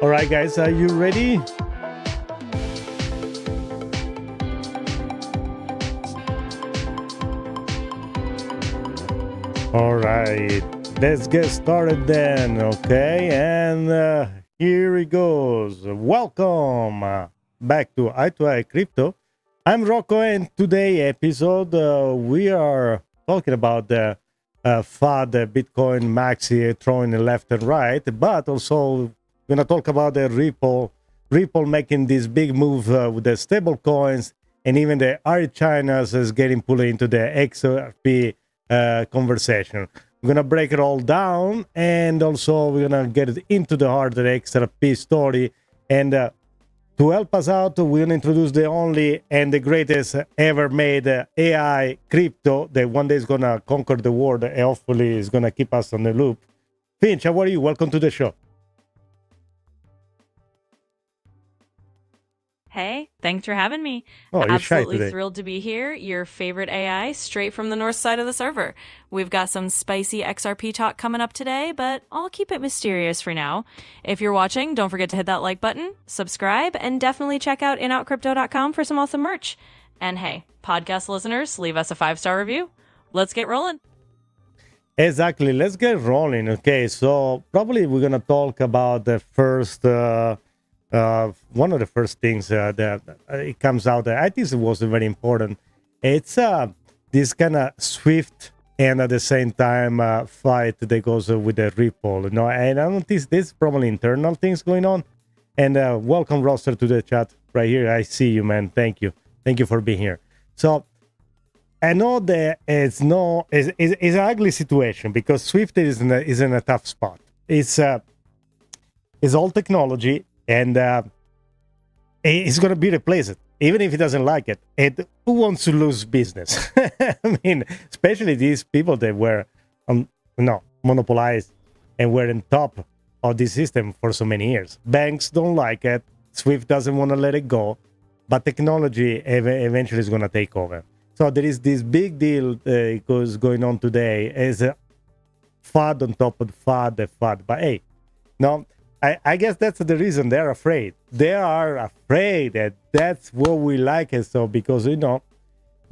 All right, guys, are you ready? All right, let's get started then, okay? And here it goes. Welcome back to Eye Crypto. I'm Rocco, and today episode we are talking about the FUD, the Bitcoin maxi throwing left and right, but also we're gonna talk about the Ripple making this big move with the stablecoins, and even the China's is getting pulled into the XRP conversation. We're gonna break it all down, and also we're gonna get into the heart of the XRP story. And to help us out, we're gonna introduce the only and the greatest ever made AI crypto that one day is gonna conquer the world and hopefully is gonna keep us on the loop. Finch, how are you? Welcome to the show. Hey, thanks for having me. Oh, you're shy Absolutely today. thrilled to be here. Your favorite AI straight from the north side of the server. We've got some spicy XRP talk coming up today, but I'll keep it mysterious for now. If you're watching, don't forget to hit that like button, subscribe, and definitely check out inoutcrypto.com for some awesome merch. And hey, podcast listeners, leave us a 5-star review. Let's get rolling. Exactly. Let's get rolling. Okay, so probably we're gonna talk about the first. One of the first things that it comes out, I think it was very important. It's this kind of swift and at the same time fight that goes with the Ripple. You know, and I don't think this is probably internal things going on. And welcome, Roster, to the chat right here. I see you, man. Thank you for being here. So I know that it's an ugly situation because Swift is in a tough spot. It's all technology. And it's going to be replaced, even if he doesn't like it. And who wants to lose business? I mean, especially these people that were, monopolized and were on top of the system for so many years. Banks don't like it. Swift doesn't want to let it go. But technology eventually is going to take over. So there is this big deal going on today. Is a FUD on top of the FUD. But hey, no. I guess that's the reason they're afraid. They are afraid that that's what we like it so because,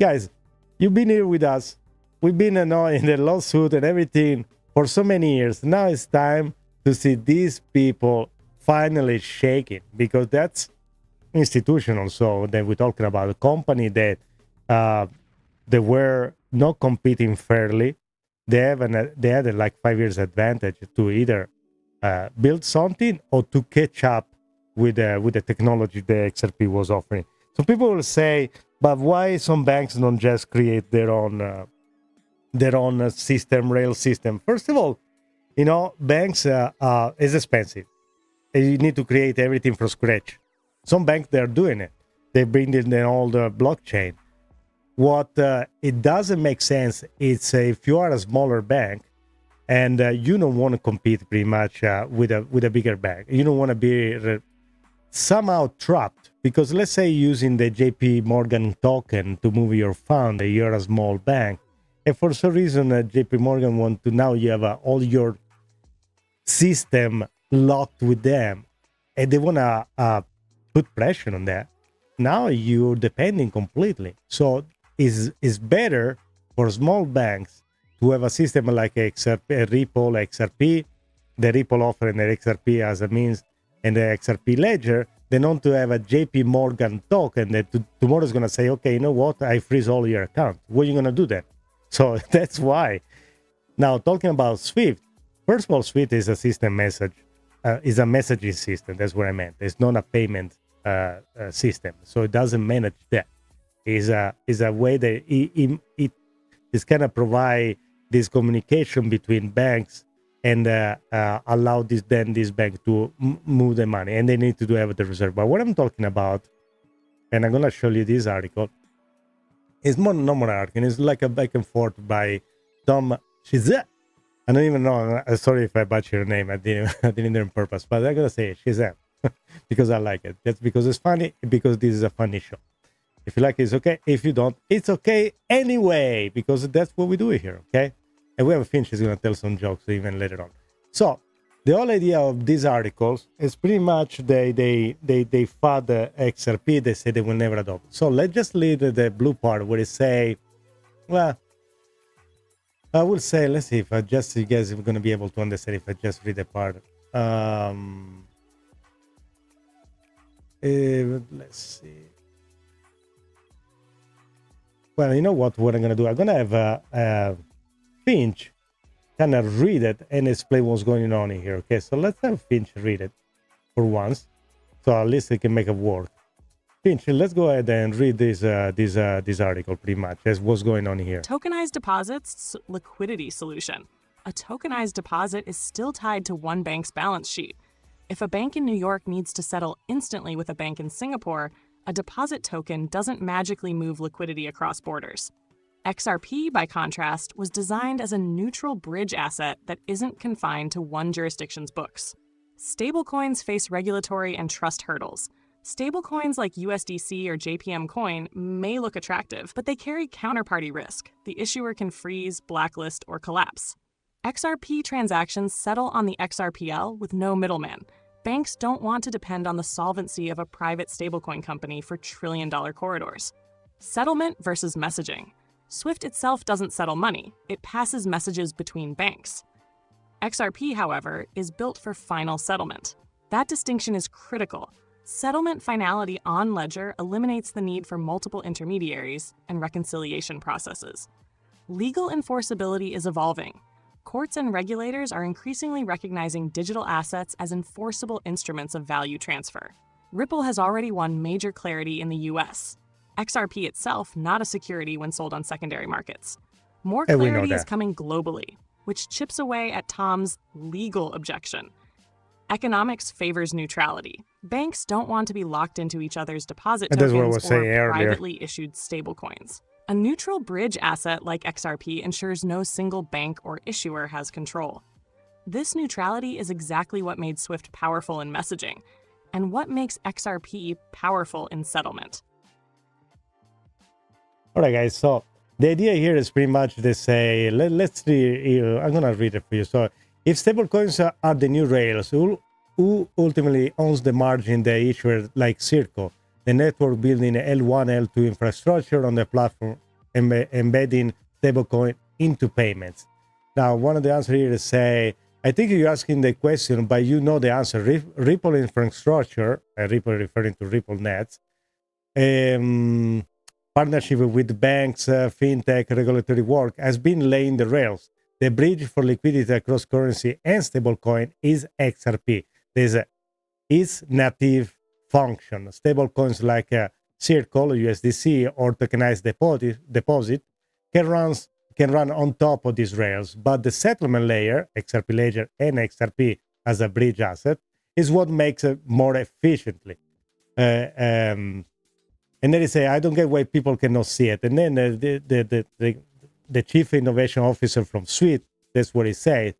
guys, you've been here with us. We've been in the lawsuit and everything for so many years. Now it's time to see these people finally shaking because that's institutional. So then we're talking about a company that they were not competing fairly. They had like 5 years advantage to either build something or to catch up with the technology the XRP was offering. So people will say, but why some banks don't just create their own rail system? First of all, banks is expensive. You need to create everything from scratch. Some banks, they're doing it. They bring in all the blockchain. What it doesn't make sense is if you are a smaller bank, and you don't want to compete pretty much with a bigger bank. You don't want to be somehow trapped because let's say using the JP Morgan token to move your fund, you're a small bank, and for some reason JP Morgan want to now you have all your system locked with them, and they want to put pressure on that. Now you're depending completely. So it's better for small banks to have a system like XRP, Ripple, XRP, the Ripple offering the XRP as a means, and the XRP ledger, than not to have a JP Morgan token that tomorrow is going to say, okay, you know what, I freeze all your account. What are you going to do then? So that's why. Now, talking about Swift, first of all, Swift is a system message, is a messaging system. That's what I meant. It's not a payment system. So it doesn't manage that. It's a way that it is kind of provide this communication between banks and allow this bank to move the money, and they need to have the reserve. But what I'm talking about, and I'm gonna show you this article, is not more article. It's like a back and forth by Tom Shizet. I don't even know. Sorry if I butcher your name. I didn't do it on purpose, but I'm gonna say Shizet because I like it. That's because it's funny. Because this is a funny show. If you like it, it's okay. If you don't, it's okay anyway, because that's what we do here, okay? And we have a Finch who's going to tell some jokes even later on. So, The whole idea of these articles is pretty much they FUD the XRP. They say they will never adopt. So let's just leave the blue part where it say, well, I will say, let's see if I just, you guys are going to be able to understand if I just read the part. Let's see. Well, you know what I'm going to do? I'm going to have Finch kind of read it and explain what's going on in here. Okay, so let's have Finch read it for once, so at least it can make it work. Finch, let's go ahead and read this article pretty much as what's going on here. Tokenized deposits liquidity solution. A tokenized deposit is still tied to one bank's balance sheet. If a bank in New York needs to settle instantly with a bank in Singapore, a deposit token doesn't magically move liquidity across borders. XRP, by contrast, was designed as a neutral bridge asset that isn't confined to one jurisdiction's books. Stablecoins face regulatory and trust hurdles. Stablecoins like USDC or JPM Coin may look attractive, but they carry counterparty risk. The issuer can freeze, blacklist, or collapse. XRP transactions settle on the XRPL with no middleman. Banks don't want to depend on the solvency of a private stablecoin company for trillion-dollar corridors. Settlement versus messaging. SWIFT itself doesn't settle money. It passes messages between banks. XRP, however, is built for final settlement. That distinction is critical. Settlement finality on ledger eliminates the need for multiple intermediaries and reconciliation processes. Legal enforceability is evolving. Courts and regulators are increasingly recognizing digital assets as enforceable instruments of value transfer. Ripple has already won major clarity in the US. XRP itself, not a security when sold on secondary markets. More clarity is coming globally, which chips away at Tom's legal objection. Economics favors neutrality. Banks don't want to be locked into each other's deposit tokens or privately issued stablecoins. A neutral bridge asset like XRP ensures no single bank or issuer has control. This neutrality is exactly what made SWIFT powerful in messaging, and what makes XRP powerful in settlement. All right, guys, so the idea here is pretty much they say, let's read, I'm going to read it for you. So if stablecoins are the new rails, who ultimately owns the margin, the issuer like Circle, the network building L1, L2 infrastructure on the platform, embedding stablecoin into payments. Now, one of the answers here is say, I think you're asking the question, but you know the answer. Ripple infrastructure, Ripple referring to Ripple Nets, partnership with banks, fintech, regulatory work has been laying the rails. The bridge for liquidity across currency and stablecoin is XRP. There's its native function. Stablecoins like Circle, USDC, or tokenized deposit can run on top of these rails, but the settlement layer, XRP Ledger and XRP as a bridge asset, is what makes it more efficiently. And then they say, I don't get why people cannot see it. And then the chief innovation officer from Swift, that's what he said.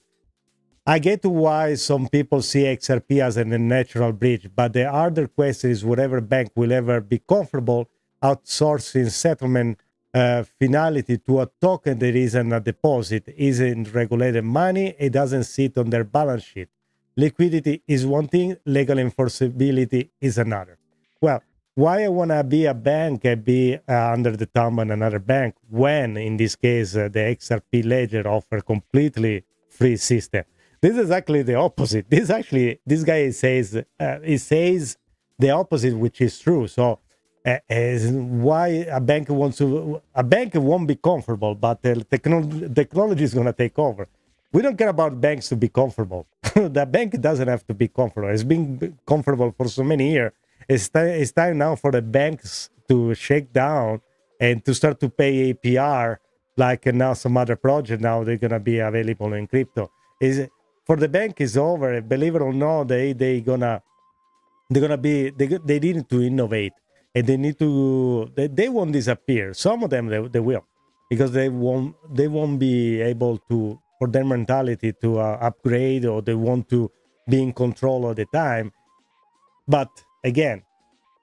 I get why some people see XRP as a natural bridge, but the other question is whatever bank will ever be comfortable outsourcing settlement finality to a token that isn't a deposit, isn't regulated money, it doesn't sit on their balance sheet. Liquidity is one thing, legal enforceability is another. Well, why I want to be a bank and be under the thumb of another bank when, in this case, the XRP Ledger offer completely free system? This is actually the opposite. This guy says the opposite, which is true. So, why a bank won't be comfortable, but the technology is going to take over. We don't care about banks to be comfortable. The bank doesn't have to be comfortable. It's been comfortable for so many years. It's time now for the banks to shake down and to start to pay APR, like now some other project now they're gonna be available in crypto. For the bank is over. Believe it or not, they need to innovate, and they won't disappear. Some of them they will, because they won't be able to, for their mentality to upgrade, or they want to be in control all the time. But again,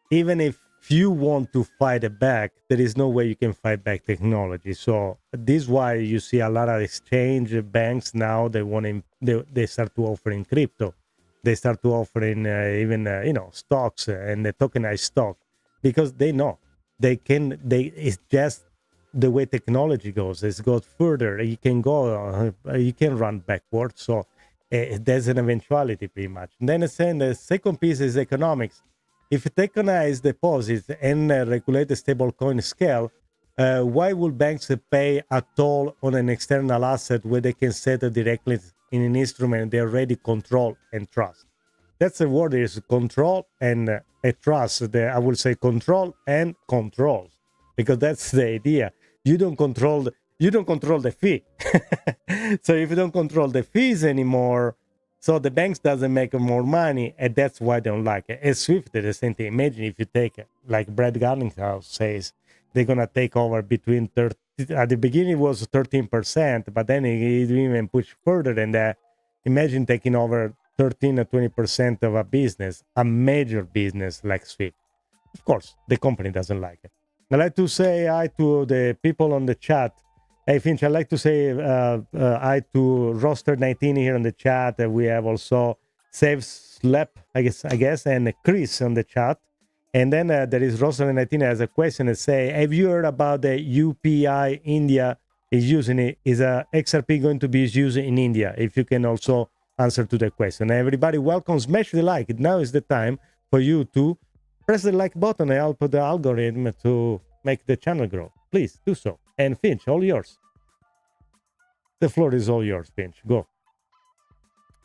even if if you want to fight it back, there is no way you can fight back technology. So this is why you see a lot of exchange banks now. They start to offering crypto. They start to offering even stocks and the tokenized stock, because they know it's just the way technology goes. It goes further. You can run backwards. So there's an eventuality pretty much. And then the second piece is economics. If you tokenize deposits and regulate the stablecoin scale, why would banks pay a toll on an external asset where they can settle directly in an instrument they already control and trust? That's the word, is control and a trust. I will say control and controls, because that's the idea. You don't control the fee. So if you don't control the fees anymore, so the banks doesn't make more money, and that's why they don't like it. And Swift is the same thing. Imagine if you take, like Brad Garlinghouse says, they're going to take over between 30, at the beginning it was 13%, but then it even pushed further than that. Imagine taking over 13 or 20% of a business, a major business like Swift. Of course, the company doesn't like it. I'd like to say hi to the people on the chat. Hey, Finch, I'd like to say hi to Roster 19 here on the chat. We have also Save Slep, I guess, and Chris on the chat. And then there is Roster 19 has a question that say, have you heard about the UPI India is using it? Is XRP going to be used in India? If you can also answer to the question. Everybody, welcome. Smash the like. Now is the time for you to press the like button and help the algorithm to make the channel grow. Please do so. And Finch, all yours. The floor is all yours, Finch. Go.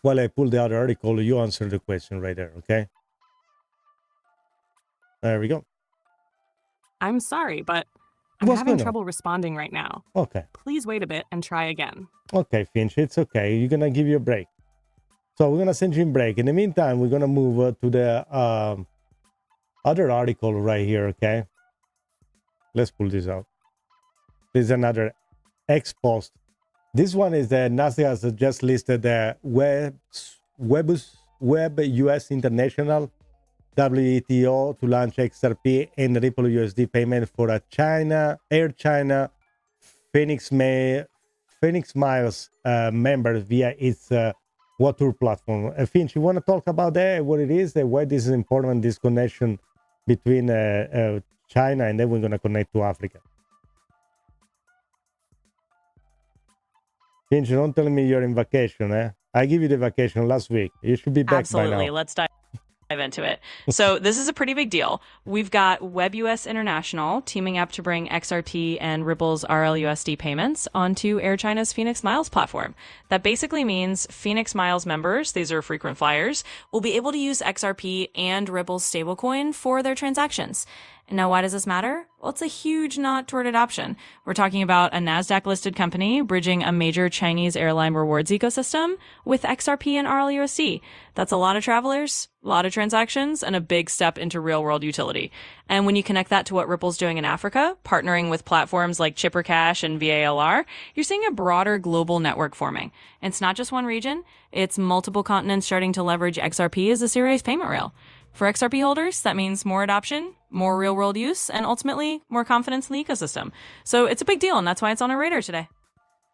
While I pull the other article, you answer the question right there, okay? There we go. I'm sorry, but I'm having trouble responding right now. Okay. Please wait a bit and try again. Okay, Finch, it's okay. You're going to give you a break. So we're going to send you a break. In the meantime, we're going to move to the other article right here, okay? Let's pull this out. This is another X post. This one is the Nasdaq has just listed the Web US International WTO to launch XRP and Ripple USD payment for a Air China Phoenix Miles members via its Water platform. Finch, you want to talk about that, what it is, why this is important, this connection between China, and then we're going to connect to Africa. Finch, don't tell me you're in vacation, eh? I give you the vacation last week. You should be back Absolutely. by now. Let's dive into it. So this is a pretty big deal. We've got WebUS International teaming up to bring XRP and Ripple's RLUSD payments onto Air China's Phoenix Miles platform. That basically means Phoenix Miles members, these are frequent flyers, will be able to use XRP and Ripple's stablecoin for their transactions. Now, why does this matter? Well, it's a huge nod toward adoption. We're talking about a NASDAQ-listed company bridging a major Chinese airline rewards ecosystem with XRP and RLUSD. That's a lot of travelers, a lot of transactions, and a big step into real-world utility. And when you connect that to what Ripple's doing in Africa, partnering with platforms like Chipper Cash and VALR, you're seeing a broader global network forming. And it's not just one region, it's multiple continents starting to leverage XRP as a serious payment rail. For XRP holders, that means more adoption, more real-world use, and ultimately more confidence in the ecosystem. So it's a big deal, and that's why it's on our radar today.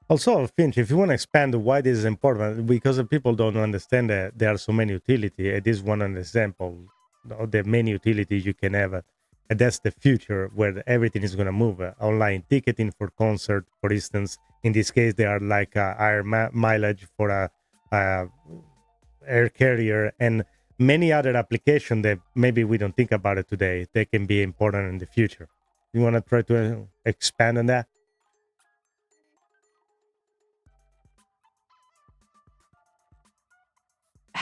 Also, Finch, if you want to expand why this is important, because people don't understand that there are so many utilities, this is one example of the many utilities you can have. And that's the future where everything is going to move. Online ticketing for concert, for instance. In this case, they are like higher mileage for a air carrier, and many other applications that maybe we don't think about it today. They can be important in the future. You want to try to expand on that?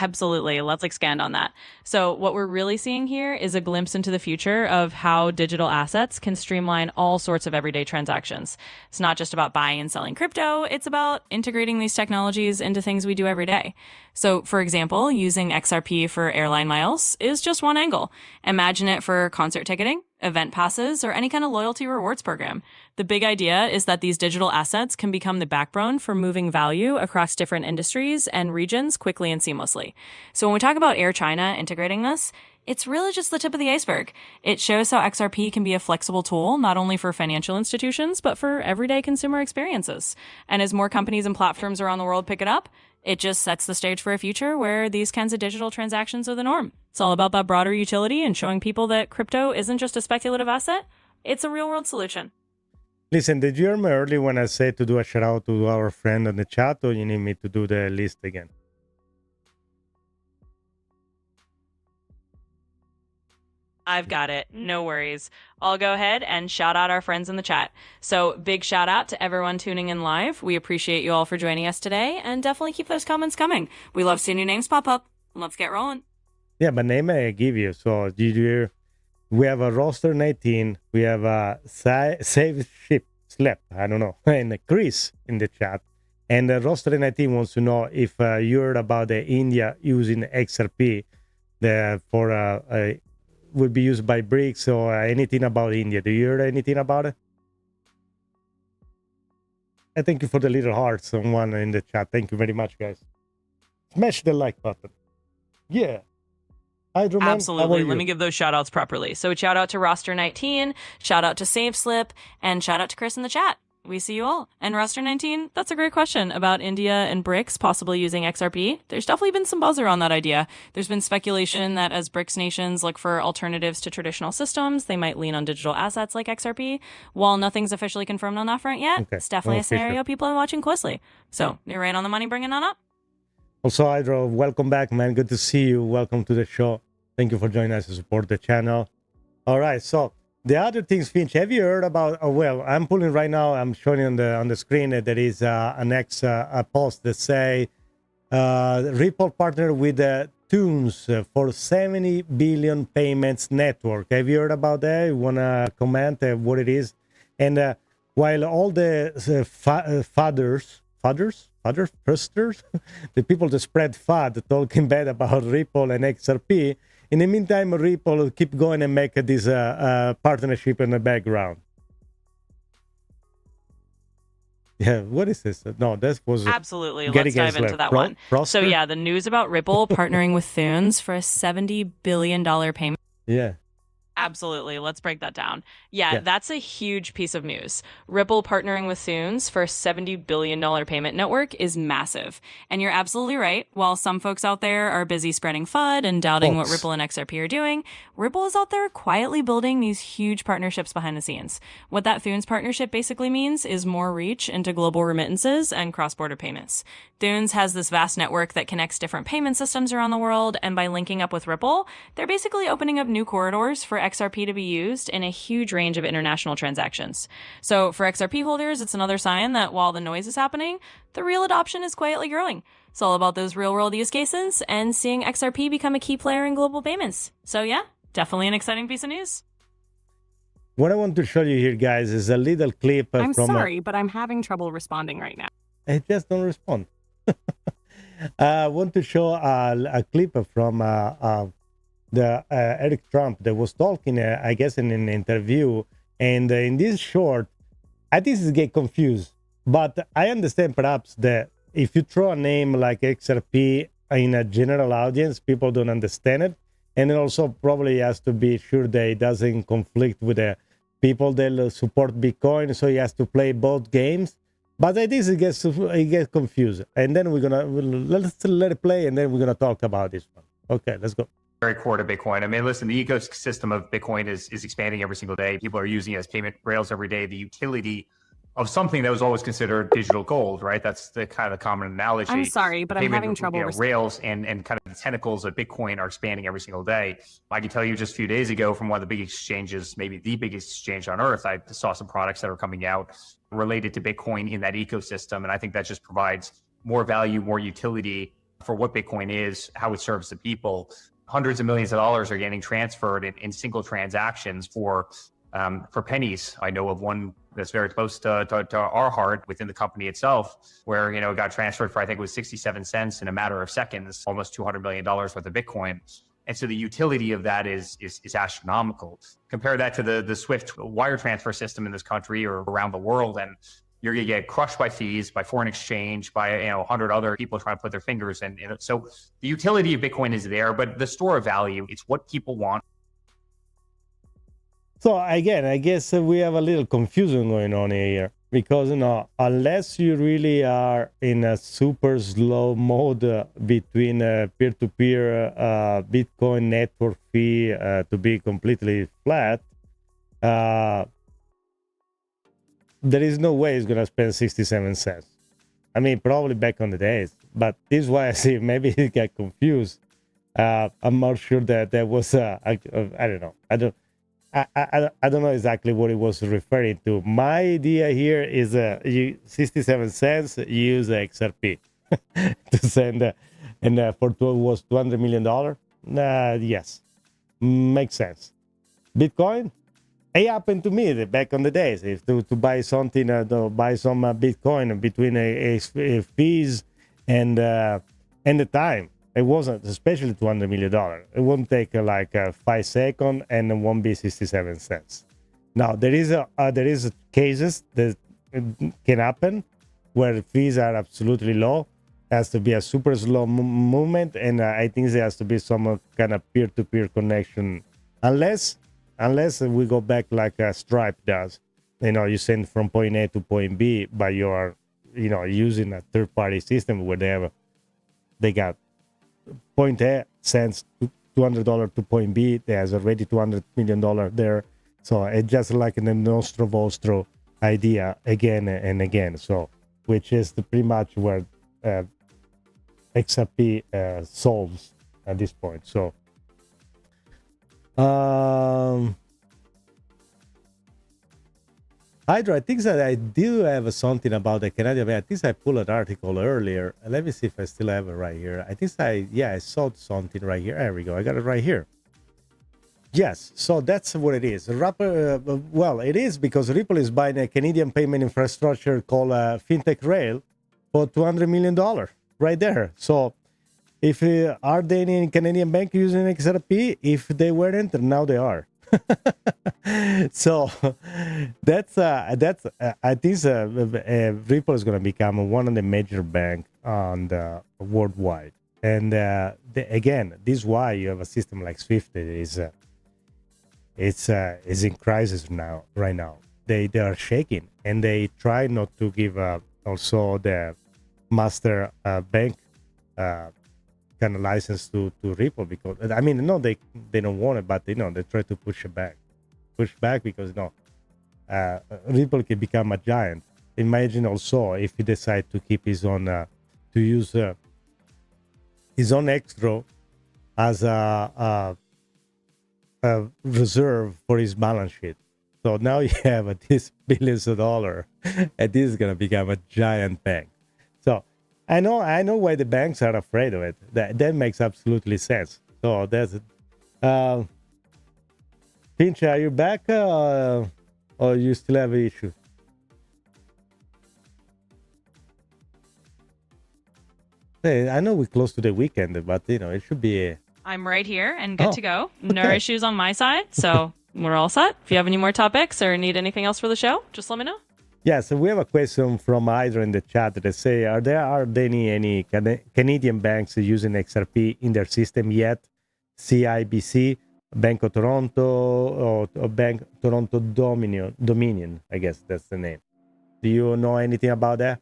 Absolutely. Let's expand on that. So what we're really seeing here is a glimpse into the future of how digital assets can streamline all sorts of everyday transactions. It's not just about buying and selling crypto. It's about integrating these technologies into things we do every day. So, for example, using XRP for airline miles is just one angle. Imagine it for concert ticketing, event passes, or any kind of loyalty rewards program. The big idea is that these digital assets can become the backbone for moving value across different industries and regions quickly and seamlessly. So when we talk about Air China integrating this, it's really just the tip of the iceberg. It shows how XRP can be a flexible tool, not only for financial institutions, but for everyday consumer experiences. And as more companies and platforms around the world pick it up, it just sets the stage for a future where these kinds of digital transactions are the norm. It's all about that broader utility and showing people that crypto isn't just a speculative asset, it's a real-world solution. Listen, did you hear me earlier when I said to do a shout out to our friend on the chat, or you need me to do the list again? I've got it. No worries. I'll go ahead and shout out our friends in the chat. So big shout out to everyone tuning in live. We appreciate you all for joining us today, and definitely keep those comments coming. We love seeing new names pop up. Let's get rolling. Yeah, but name I give you. So did you hear? We have a roster 19. We have a save ship slept. I don't know. And Chris in the chat. And roster 19 wants to know if you heard about the India using XRP will be used by BRICS or anything about India. Do you hear anything about it? I thank you for the little hearts, someone in the chat. Thank you very much, guys. Smash the like button. Yeah. Absolutely. Let me give those shout outs properly. So shout out to roster 19, shout out to Save Slip, and shout out to Chris in the chat. We see you all. And roster 19, that's a great question about India and BRICS possibly using XRP. There's definitely been some buzz around that idea. There's been speculation that as BRICS nations look for alternatives to traditional systems, they might lean on digital assets like XRP. While nothing's officially confirmed on that front yet, it's definitely a scenario people are watching closely. So you're right on the money bringing that up. Also, Hydro, welcome back, man. Good to see you. Welcome to the show. Thank you for joining us to support the channel. All right, so the other things, Finch, have you heard about? Well, I'm pulling right now. I'm showing on the screen that there is an a post that say Ripple partner with Thunes for 70 billion payments network. Have you heard about that? You wanna comment what it is? And while all the FUDers, the people that spread FUD talking bad about Ripple and XRP. In the meantime, Ripple keep going and make this partnership in the background. Yeah, what is this? No, this was absolutely. Let's dive into that one. So yeah, the news about Ripple partnering with Thunes for a $70 billion payment. Yeah. Absolutely. Let's break that down. Yeah, that's a huge piece of news. Ripple partnering with Thunes for a $70 billion payment network is massive. And you're absolutely right. While some folks out there are busy spreading FUD and doubting what Ripple and XRP are doing, Ripple is out there quietly building these huge partnerships behind the scenes. What that Thunes partnership basically means is more reach into global remittances and cross-border payments. Thunes has this vast network that connects different payment systems around the world, and by linking up with Ripple, they're basically opening up new corridors for XRP to be used in a huge range of international transactions. So for XRP holders, it's another sign that while the noise is happening, the real adoption is quietly growing. It's all about those real-world use cases and seeing XRP become a key player in global payments. So yeah, definitely an exciting piece of news. What I want to show you here, guys, is a little clip I'm sorry, but I'm having trouble responding right now. I just don't respond. I want to show a clip from Eric Trump that was talking, I guess, in an interview. And in this short, I think it's get confused. But I understand perhaps that if you throw a name like XRP in a general audience, people don't understand it. And it also probably has to be sure that it doesn't conflict with the people that support Bitcoin. So he has to play both games. But I think it gets confused. And then let's let it play, and then we're going to talk about this one. Okay, let's go. Very core to Bitcoin. I mean, listen, the ecosystem of Bitcoin is expanding every single day. People are using it as payment rails every day. The utility of something that was always considered digital gold, right? That's the kind of common analogy. I'm sorry, but I'm having trouble. Rails and kind of the tentacles of Bitcoin are expanding every single day. I can tell you just a few days ago from one of the big exchanges, maybe the biggest exchange on earth, I saw some products that are coming out related to Bitcoin in that ecosystem. And I think that just provides more value, more utility for what Bitcoin is, how it serves the people. Hundreds of millions of dollars are getting transferred in single transactions for pennies. I know of one that's very close to our heart within the company itself, where it got transferred for, I think it was 67 cents in a matter of seconds, almost $200 million worth of Bitcoin. And so the utility of that is astronomical. Compare that to the SWIFT wire transfer system in this country or around the world, and you're going to get crushed by fees, by foreign exchange, by 100 other people trying to put their fingers in it. So the utility of Bitcoin is there, but the store of value, it's what people want. So again, I guess we have a little confusion going on here because unless you really are in a super slow mode between peer-to-peer Bitcoin network fee to be completely flat, there is no way it's gonna spend 67 cents. I mean, probably back on the days, but this is why I see maybe he got confused. I'm not sure that there was I don't know. I don't know exactly what it was referring to. My idea here is 67 cents, you use XRP to send, and for was $200 million. Yes, makes sense. Bitcoin, it happened to me back on the days. If to buy something, to buy some Bitcoin between fees and the time. It wasn't, especially $200 million. It won't take like 5 seconds and it won't be 67 cents. Now there is cases that can happen where fees are absolutely low. It has to be a super slow movement, and I think there has to be some kind of peer-to-peer connection, unless we go back like Stripe does. You send from point A to point B, but you are using a third-party system where they got point A sends $200 to point B. There's already $200 million there. So it's just like the nostro vostro idea again and again. So which is pretty much where XRP solves at this point. So Hydra, I think that I do have something about the Canadian. I think I pulled an article earlier. Let me see if I still have it right here. I think I saw something right here. There we go. I got it right here. Yes, so that's what it is. Well, it is because Ripple is buying a Canadian payment infrastructure called FinTech Rail for $200 million right there. So if are they any Canadian bank using XRP? If they weren't, now they are. So that's I think Ripple is going to become one of the major banks on the worldwide. And again, this is why you have a system like Swift. Is in crisis now. Right now, they are shaking, and they try not to give also the master bank kind of license to Ripple, because I mean, no, they don't want it, but they try to push back because Ripple can become a giant. Imagine also if he decide to keep his own to use his own escrow as a reserve for his balance sheet. So now you have this billions of dollars, and this is gonna become a giant bank. So I know why the banks are afraid of it. That makes absolutely sense. So that's it. Finch, are you back, or you still have issues? Hey, I know we're close to the weekend, but it should be. I'm right here and good to go. No okay. issues on my side, so we're all set. If you have any more topics or need anything else for the show, just let me know. Yeah, so we have a question from Hydra in the chat that say, are there any Canadian banks using XRP in their system yet? CIBC, Bank of Toronto, or Bank Toronto Dominion, I guess that's the name. Do you know anything about that?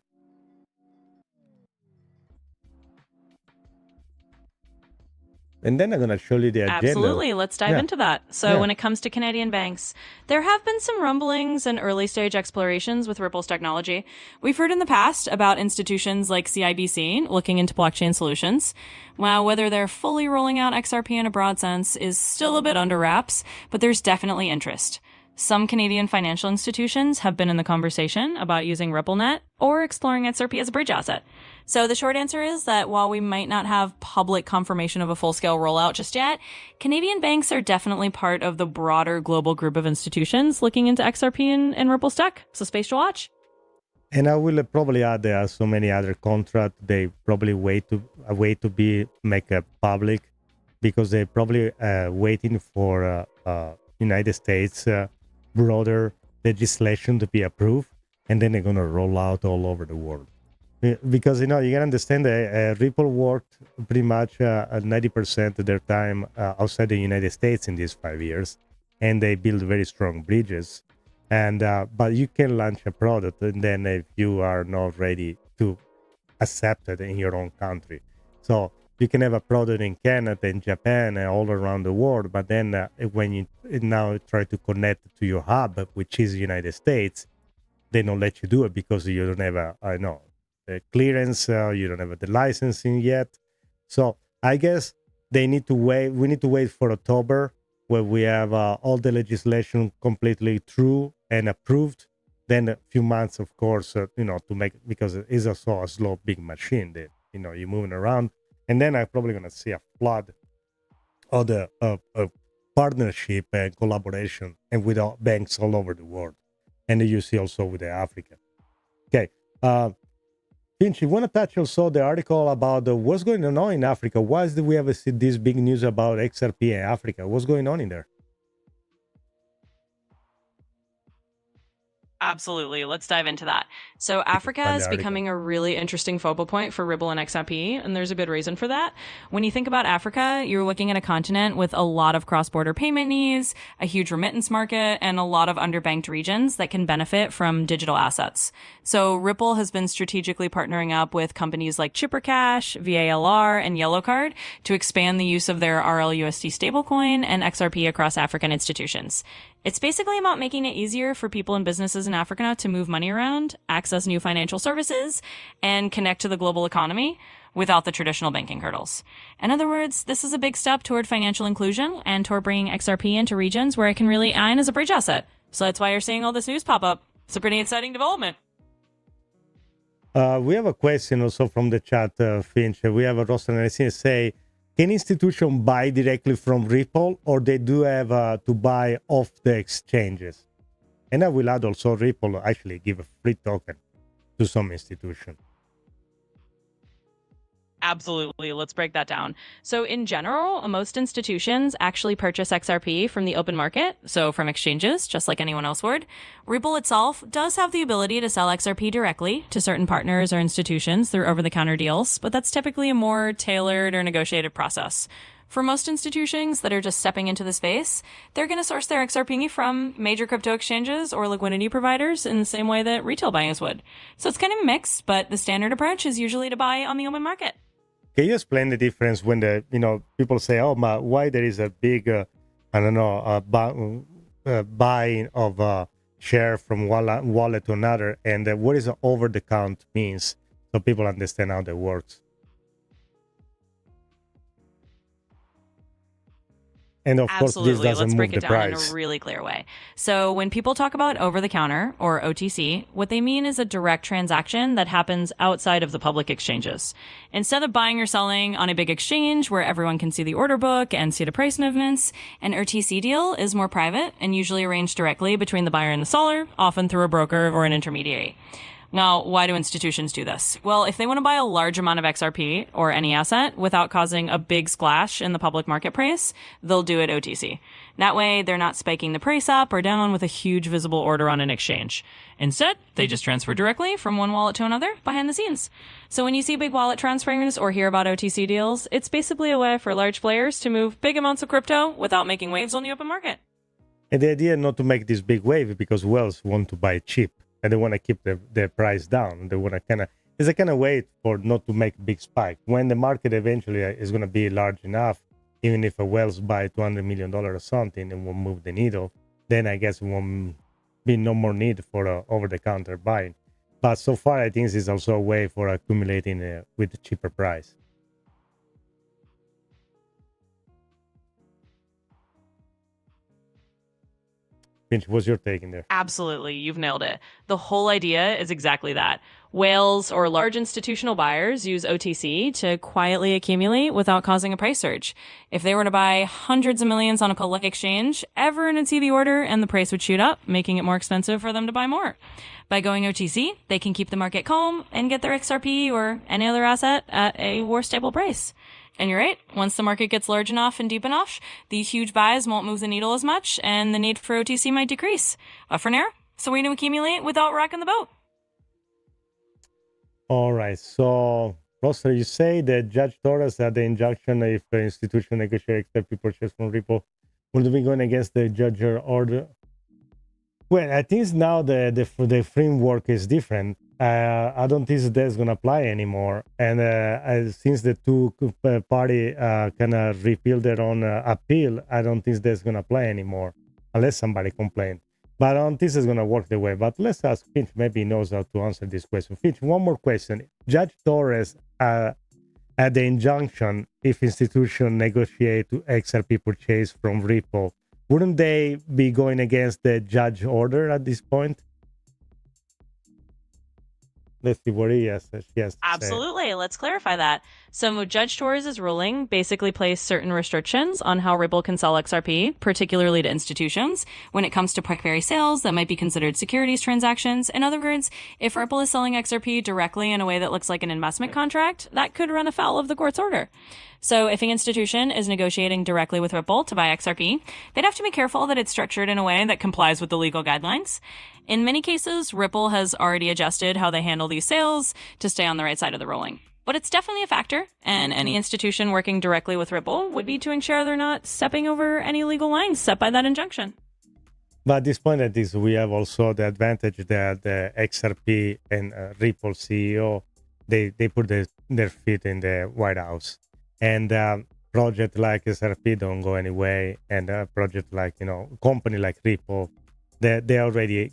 And then I'm going to show you the agenda. Absolutely. Let's dive into that. So when it comes to Canadian banks, there have been some rumblings and early stage explorations with Ripple's technology. We've heard in the past about institutions like CIBC looking into blockchain solutions. While whether they're fully rolling out XRP in a broad sense is still a bit under wraps, but there's definitely interest. Some Canadian financial institutions have been in the conversation about using RippleNet or exploring XRP as a bridge asset. So the short answer is that while we might not have public confirmation of a full-scale rollout just yet, Canadian banks are definitely part of the broader global group of institutions looking into XRP and Ripple's tech. So space to watch. And I will probably add there are so many other contracts they probably wait to be make public, because they're probably waiting for United States broader legislation to be approved. and then they're going to roll out all over the world. Because, you can understand that Ripple worked pretty much 90% of their time outside the United States in these 5 years, and they build very strong bridges. And but you can launch a product, and then if you are not ready to accept it in your own country. So you can have a product in Canada, in Japan, and all around the world, but then when you now try to connect to your hub, which is the United States, they don't let you do it because you don't have the clearance, you don't have the licensing yet. So I guess they need to wait. We need to wait for October, where we have all the legislation completely through and approved. Then a few months, of course, to make, because it is also a slow, big machine that, you're moving around. And then I'm probably going to see a flood of the partnership and collaboration and with banks all over the world. And you see also with the Africa. Okay. Finch, you want to touch also the article about what's going on in Africa? Why do we have this big news about XRP in Africa? What's going on in there? Absolutely. Let's dive into that. So Africa is becoming a really interesting focal point for Ripple and XRP, and there's a good reason for that. When you think about Africa, you're looking at a continent with a lot of cross-border payment needs, a huge remittance market, and a lot of underbanked regions that can benefit from digital assets. So Ripple has been strategically partnering up with companies like Chippercash, VALR, and Yellow Card to expand the use of their RLUSD stablecoin and XRP across African institutions. It's basically about making it easier for people and businesses in Africa to move money around, access new financial services, and connect to the global economy without the traditional banking hurdles. In other words, this is a big step toward financial inclusion and toward bringing XRP into regions where it can really align as a bridge asset. So that's why you're seeing all this news pop up. It's a pretty exciting development. We have a question also from the chat, Finch. We have a roster analysis say, can institutions buy directly from Ripple, or they do have to buy off the exchanges? And I will add also Ripple actually give a free token to some institution. Absolutely. Let's break that down. So in general, most institutions actually purchase XRP from the open market, so from exchanges, just like anyone else would. Ripple itself does have the ability to sell XRP directly to certain partners or institutions through over-the-counter deals, but that's typically a more tailored or negotiated process. For most institutions that are just stepping into the space, they're going to source their XRP from major crypto exchanges or liquidity providers in the same way that retail buyers would. So it's kind of mixed, but the standard approach is usually to buy on the open market. Can you explain the difference when people say, why there is a big, buying of share from wallet to another, and what is over the count means, so people understand how that works? And of course, this doesn't Let's break move it the down price. in a really clear way. So when people talk about over-the-counter or OTC, what they mean is a direct transaction that happens outside of the public exchanges. Instead of buying or selling on a big exchange where everyone can see the order book and see the price movements, an OTC deal is more private and usually arranged directly between the buyer and the seller, often through a broker or an intermediary. Now, why do institutions do this? Well, if they want to buy a large amount of XRP or any asset without causing a big splash in the public market price, they'll do it OTC. That way, they're not spiking the price up or down with a huge visible order on an exchange. Instead, they just transfer directly from one wallet to another behind the scenes. So when you see big wallet transfers or hear about OTC deals, it's basically a way for large players to move big amounts of crypto without making waves on the open market. And the idea not to make this big wave because whales want to buy cheap. And they want to keep the price down. They want to it's a kind of way for not to make big spike. When the market eventually is going to be large enough, even if a whales buy $200 million or something and won't move the needle, then I guess it won't be no more need for over-the-counter buying. But so far, I think this is also a way for accumulating with a cheaper price. Finch, what's your take in there? Absolutely. You've nailed it. The whole idea is exactly that. Whales or large institutional buyers use OTC to quietly accumulate without causing a price surge. If they were to buy hundreds of millions on a public exchange, everyone would see the order and the price would shoot up, making it more expensive for them to buy more. By going OTC, they can keep the market calm and get their XRP or any other asset at a more stable price. And you're right, once the market gets large enough and deep enough, these huge buys won't move the needle as much, and the need for OTC might decrease. For now, so we can accumulate without rocking the boat. All right. So, Roster, you say that Judge Torres had the injunction if the institution negotiate XRP purchase from Ripple would be going against the judge or order. Well, I think now the framework is different. I don't think that's going to apply anymore. And since the two party kind of repeal their own appeal, I don't think that's going to apply anymore, unless somebody complains. But I don't think it's going to work the way. But let's ask Finch. Maybe he knows how to answer this question. Finch, one more question. Judge Torres had the injunction if institution negotiate to XRP purchase from Ripple. Wouldn't they be going against the judge order at this point? Let's see what she has to say. Absolutely. Let's clarify that. So Judge Torres' ruling basically placed certain restrictions on how Ripple can sell XRP, particularly to institutions, when it comes to primary sales that might be considered securities transactions. In other words, if Ripple is selling XRP directly in a way that looks like an investment contract, that could run afoul of the court's order. So if an institution is negotiating directly with Ripple to buy XRP, they'd have to be careful that it's structured in a way that complies with the legal guidelines. In many cases, Ripple has already adjusted how they handle these sales to stay on the right side of the ruling. But it's definitely a factor, and any institution working directly with Ripple would be to ensure they're not stepping over any legal lines set by that injunction. But at this point, at least, we have also the advantage that the XRP and Ripple CEO, they put their feet in the White House. And project like XRP don't go anyway, and project like, company like Ripple, they already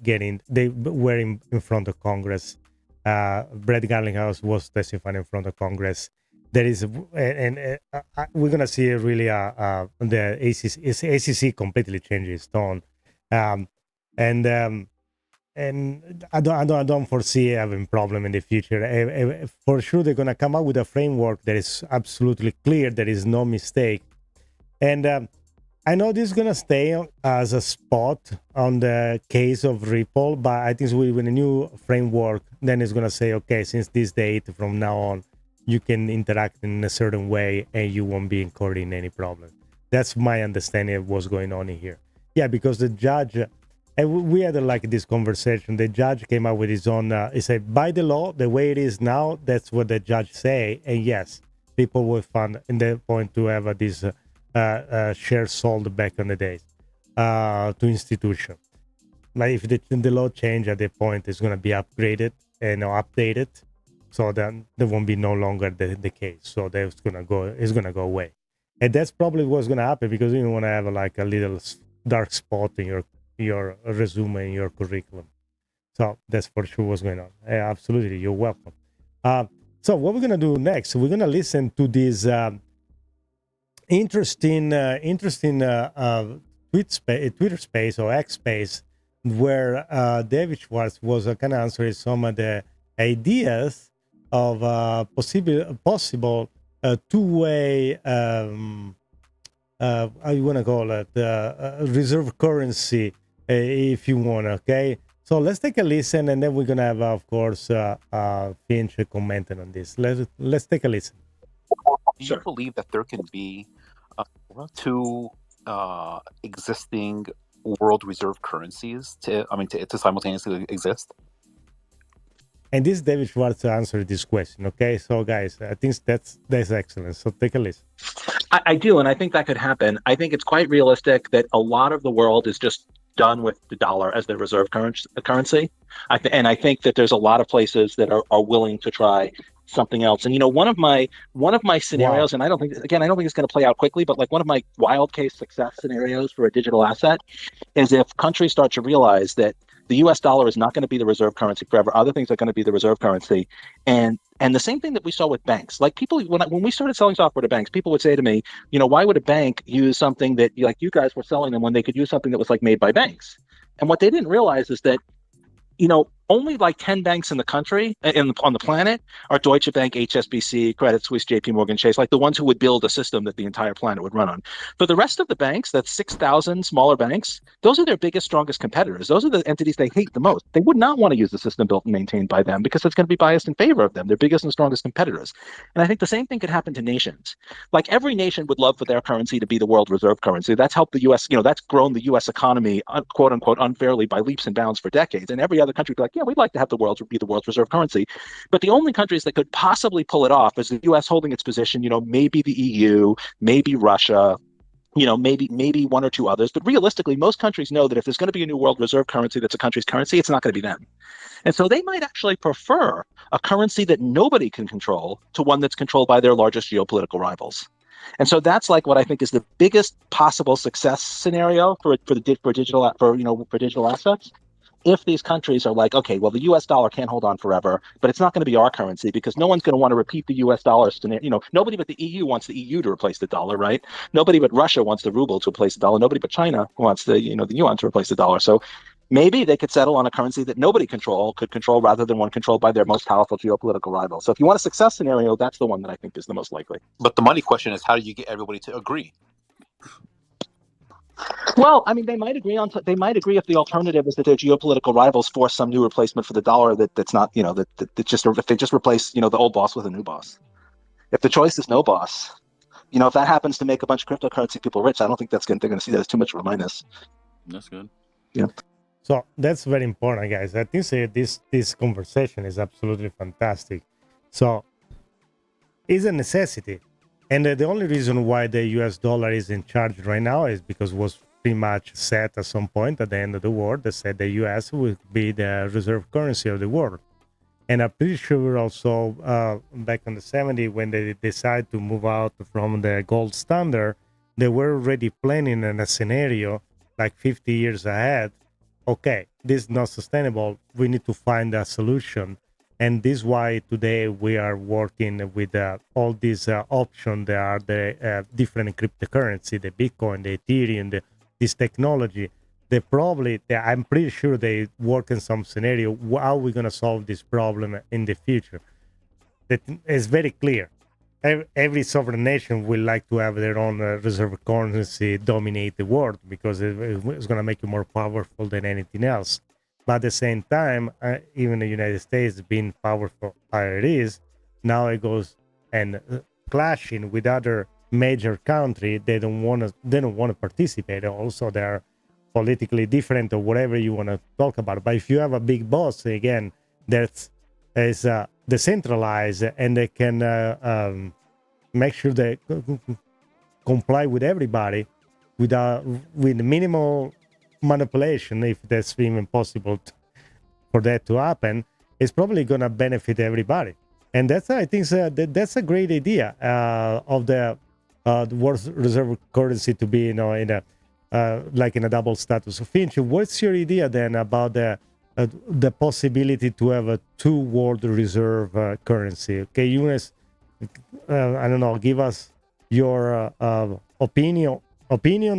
they were in front of Congress. Brett Garlinghouse was testifying in front of Congress. There is, and we're gonna see really the ACC completely change its tone, and I don't foresee having problem in the future. For sure, they're gonna come up with a framework that is absolutely clear. There is no mistake, and I know this is gonna stay as a spot on the case of Ripple, but I think with a new framework, then it's gonna say, okay, since this date from now on, you can interact in a certain way, and you won't be incurred in any problem. That's my understanding of what's going on in here. Yeah, because the judge. And we had this conversation. The judge came up with his own. He said, by the law, the way it is now, that's what the judge say. And yes, people will find in the point to have this shares sold back in the days to institution. But if the law change at the point, it's going to be upgraded and updated. So then there won't be no longer the case. So it's going to go away. And that's probably what's going to happen, because you want to have a little dark spot in your resume, your curriculum. So that's for sure what's going on. Absolutely, you're welcome. So what we're gonna do next? We're gonna listen to this interesting Twitter space or X space where David Schwartz was kind of answering some of the ideas of possible two-way. How you want to call it, reserve currency, if you want, okay? So let's take a listen, and then we're going to have, of course, Finch commenting on this. Let's take a listen. Do you believe that there can be two existing world reserve currencies to simultaneously exist? And this David Schwartz answered this question, okay? So, guys, I think that's excellent. So take a listen. I do, and I think that could happen. I think it's quite realistic that a lot of the world is just done with the dollar as their reserve currency. And I think that there's a lot of places that are willing to try something else. And one of my scenarios, and I don't think it's going to play out quickly, but one of my wild case success scenarios for a digital asset is if countries start to realize that the US dollar is not going to be the reserve currency forever. Other things are going to be the reserve currency. And the same thing that we saw with banks. People, when we started selling software to banks, people would say to me, why would a bank use something that you guys were selling them when they could use something that was made by banks? And what they didn't realize is that, only 10 banks in the country, on the planet, are Deutsche Bank, HSBC, Credit Suisse, JP Morgan Chase, the ones who would build a system that the entire planet would run on. For the rest of the banks, that's 6,000 smaller banks, those are their biggest, strongest competitors. Those are the entities they hate the most. They would not want to use the system built and maintained by them because it's going to be biased in favor of them, their biggest and strongest competitors. And I think the same thing could happen to nations. Every nation would love for their currency to be the world reserve currency. That's helped the U.S., that's grown the U.S. economy, quote unquote, unfairly by leaps and bounds for decades. And every other country would be yeah, we'd like to have the world's reserve currency. But the only countries that could possibly pull it off is the U.S. holding its position, maybe the EU, maybe Russia, maybe one or two others. But realistically, most countries know that if there's going to be a new world reserve currency that's a country's currency, it's not going to be them. And so they might actually prefer a currency that nobody can control to one that's controlled by their largest geopolitical rivals. And so that's like what I think is the biggest possible success scenario for digital assets. If these countries are like, okay, well, the U.S. dollar can't hold on forever, but it's not going to be our currency because no one's going to want to repeat the U.S. dollar scenario. Nobody but the EU wants the EU to replace the dollar, right? Nobody but Russia wants the ruble to replace the dollar. Nobody but China wants the yuan to replace the dollar. So maybe they could settle on a currency that nobody could control rather than one controlled by their most powerful geopolitical rival. So if you want a success scenario, that's the one that I think is the most likely. But the money question is, how do you get everybody to agree? Well, I mean, they might agree if the alternative is that their geopolitical rivals force some new replacement for the dollar that's not, if they just replace, the old boss with a new boss. If the choice is no boss, if that happens to make a bunch of cryptocurrency people rich, I don't think they're going to see that as too much of a minus. That's good. Yeah. So that's very important, guys. I think this conversation is absolutely fantastic. So it's a necessity. And the only reason why the US dollar is in charge right now is because it was pretty much set at some point at the end of the war. They said the US would be the reserve currency of the world. And I'm pretty sure also back in the 70s when they decided to move out from the gold standard, they were already planning in a scenario like 50 years ahead. Okay, this is not sustainable. We need to find a solution. And this is why today we are working with all these options. There are the different cryptocurrency, the Bitcoin, the Ethereum, this technology. I'm pretty sure they work in some scenario. How are we going to solve this problem in the future? That is very clear. Every sovereign nation will like to have their own reserve currency dominate the world because it's going to make you more powerful than anything else. But at the same time, even the United States being powerful how it is, now it goes and clashing with other major country. They don't want to participate. Also, they're politically different or whatever you want to talk about. But if you have a big boss, again, that is decentralized and they can make sure they comply with everybody with minimal manipulation, if that's even possible for that to happen, is probably going to benefit everybody. And that's, I think, that's a great idea of the world reserve currency to be, in a like in a double status. So, Finch, what's your idea then about the possibility to have a two world reserve currency? Okay, Younes, I don't know, give us your opinion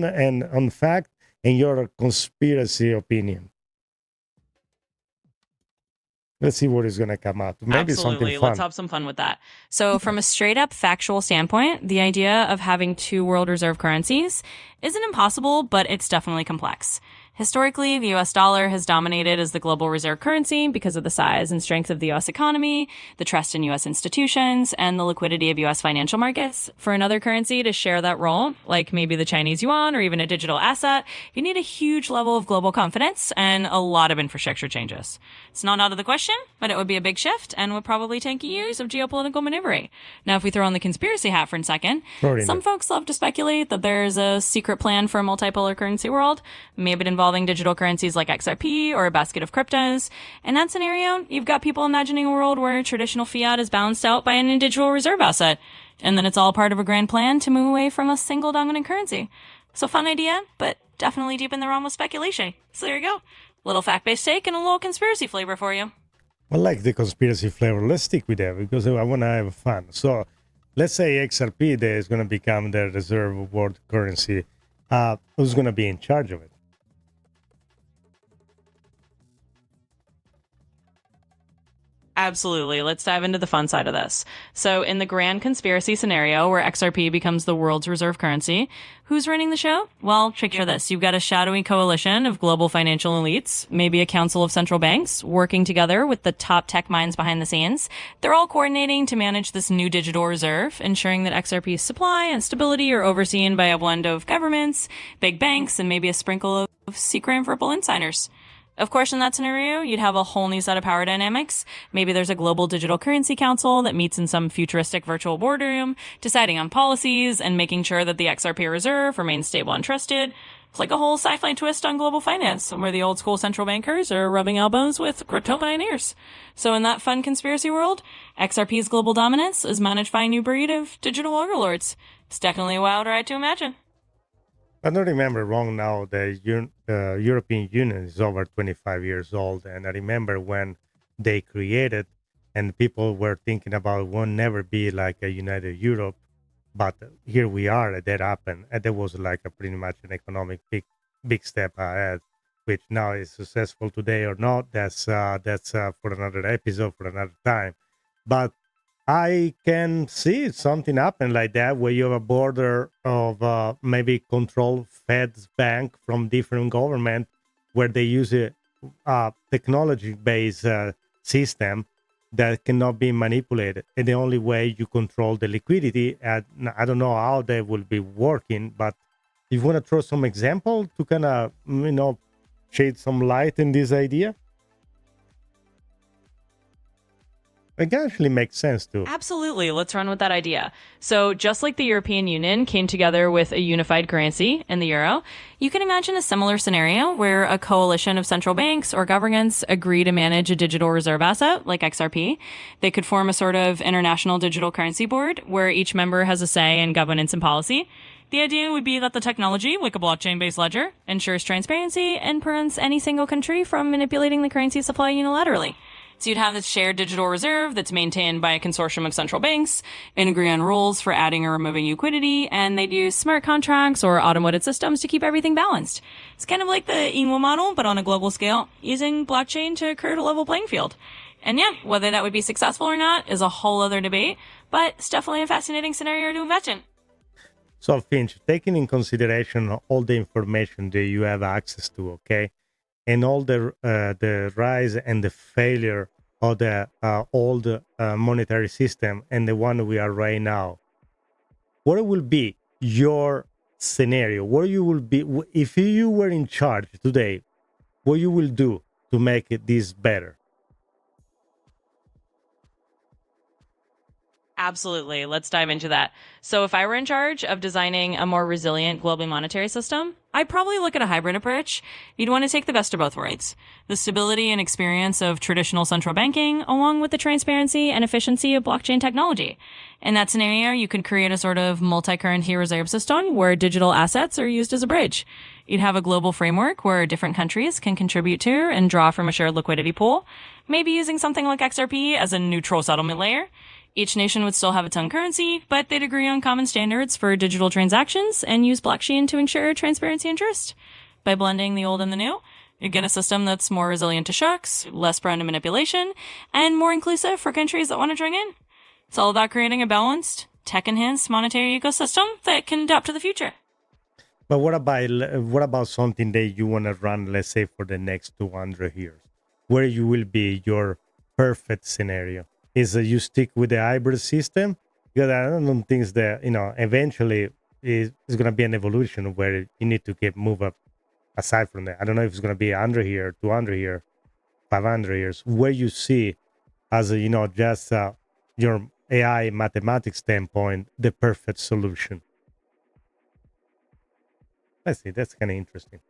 and on fact, and your conspiracy opinion. Let's see what is going to come out. Maybe Absolutely. something fun. Let's have some fun with that. So from a straight up factual standpoint, the idea of having two world reserve currencies isn't impossible, but it's definitely complex. Historically, the US dollar has dominated as the global reserve currency because of the size and strength of the US economy, the trust in US institutions, and the liquidity of US financial markets. For another currency to share that role, like maybe the Chinese yuan or even a digital asset, you need a huge level of global confidence and a lot of infrastructure changes. It's not out of the question, but it would be a big shift and would probably take years of geopolitical maneuvering. Now, if we throw on the conspiracy hat for a second, some folks love to speculate that there's a secret plan for a multipolar currency world, maybe it involving digital currencies like XRP or a basket of cryptos. In that scenario, you've got people imagining a world where traditional fiat is balanced out by an individual reserve asset, and then it's all part of a grand plan to move away from a single dominant currency. So fun idea, but definitely deep in the realm of speculation. So there you go. Little fact-based take and a little conspiracy flavor for you. I like the conspiracy flavor. Let's stick with that because I want to have fun. So let's say XRP is going to become the reserve world currency. Who's going to be in charge of it? Absolutely. Let's dive into the fun side of this. So in the grand conspiracy scenario where XRP becomes the world's reserve currency, who's running the show? Well, picture this. You've got a shadowy coalition of global financial elites, maybe a council of central banks, working together with the top tech minds behind the scenes. They're all coordinating to manage this new digital reserve, ensuring that XRP's supply and stability are overseen by a blend of governments, big banks, and maybe a sprinkle of secret and purple insiders. Of course, in that scenario, you'd have a whole new set of power dynamics. Maybe there's a global digital currency council that meets in some futuristic virtual boardroom, deciding on policies and making sure that the XRP reserve remains stable and trusted. It's like a whole sci-fi twist on global finance, where the old school central bankers are rubbing elbows with crypto pioneers. So in that fun conspiracy world, XRP's global dominance is managed by a new breed of digital overlords. It's definitely a wild ride to imagine. I don't remember wrong now, the European Union is over 25 years old. And I remember when they created and people were thinking about will never be like a united Europe. But here we are, that happened. And that was like a pretty much an economic big step ahead, which now is successful today or not. That's for another episode, for another time. But I can see something happen like that, where you have a border of maybe control Fed's bank from different government, where they use a technology-based system that cannot be manipulated. And the only way you control the liquidity, I don't know how that will be working, but if you want to throw some example to kind of, shed some light in this idea. It can actually make sense too. Absolutely. Let's run with that idea. So just like the European Union came together with a unified currency in the euro, you can imagine a similar scenario where a coalition of central banks or governments agree to manage a digital reserve asset like XRP. They could form a sort of international digital currency board where each member has a say in governance and policy. The idea would be that the technology, like a blockchain-based ledger, ensures transparency and prevents any single country from manipulating the currency supply unilaterally. So you'd have this shared digital reserve that's maintained by a consortium of central banks and agree on rules for adding or removing liquidity, and they'd use smart contracts or automated systems to keep everything balanced. It's kind of like the INWA model, but on a global scale, using blockchain to create a level playing field. And yeah, whether that would be successful or not is a whole other debate, but it's definitely a fascinating scenario to imagine. So Finch, taking in consideration all the information that you have access to, okay, and all the rise and the failure of the old monetary system and the one we are right now, what will be your scenario? What you will be if you were in charge today? What you will do to make this better? Absolutely. Let's dive into that. So if I were in charge of designing a more resilient global monetary system, I'd probably look at a hybrid approach. You'd want to take the best of both worlds. The stability and experience of traditional central banking, along with the transparency and efficiency of blockchain technology. In that scenario, you could create a sort of multi-currency reserve system where digital assets are used as a bridge. You'd have a global framework where different countries can contribute to and draw from a shared liquidity pool, maybe using something like XRP as a neutral settlement layer. Each nation would still have its own currency, but they'd agree on common standards for digital transactions and use blockchain to ensure transparency and trust. By blending the old and the new, you get a system that's more resilient to shocks, less prone to manipulation, and more inclusive for countries that want to join in. It's all about creating a balanced, tech-enhanced monetary ecosystem that can adapt to the future. But what about something that you want to run, let's say, for the next 200 years, where you will be your perfect scenario? Is you stick with the hybrid system? Because I don't think that, eventually is going to be an evolution where you need to move up aside from that. I don't know if it's going to be 100 years, 200 years, 500 years, where you see as, just your AI mathematics standpoint, the perfect solution. Let's see, that's kind of interesting.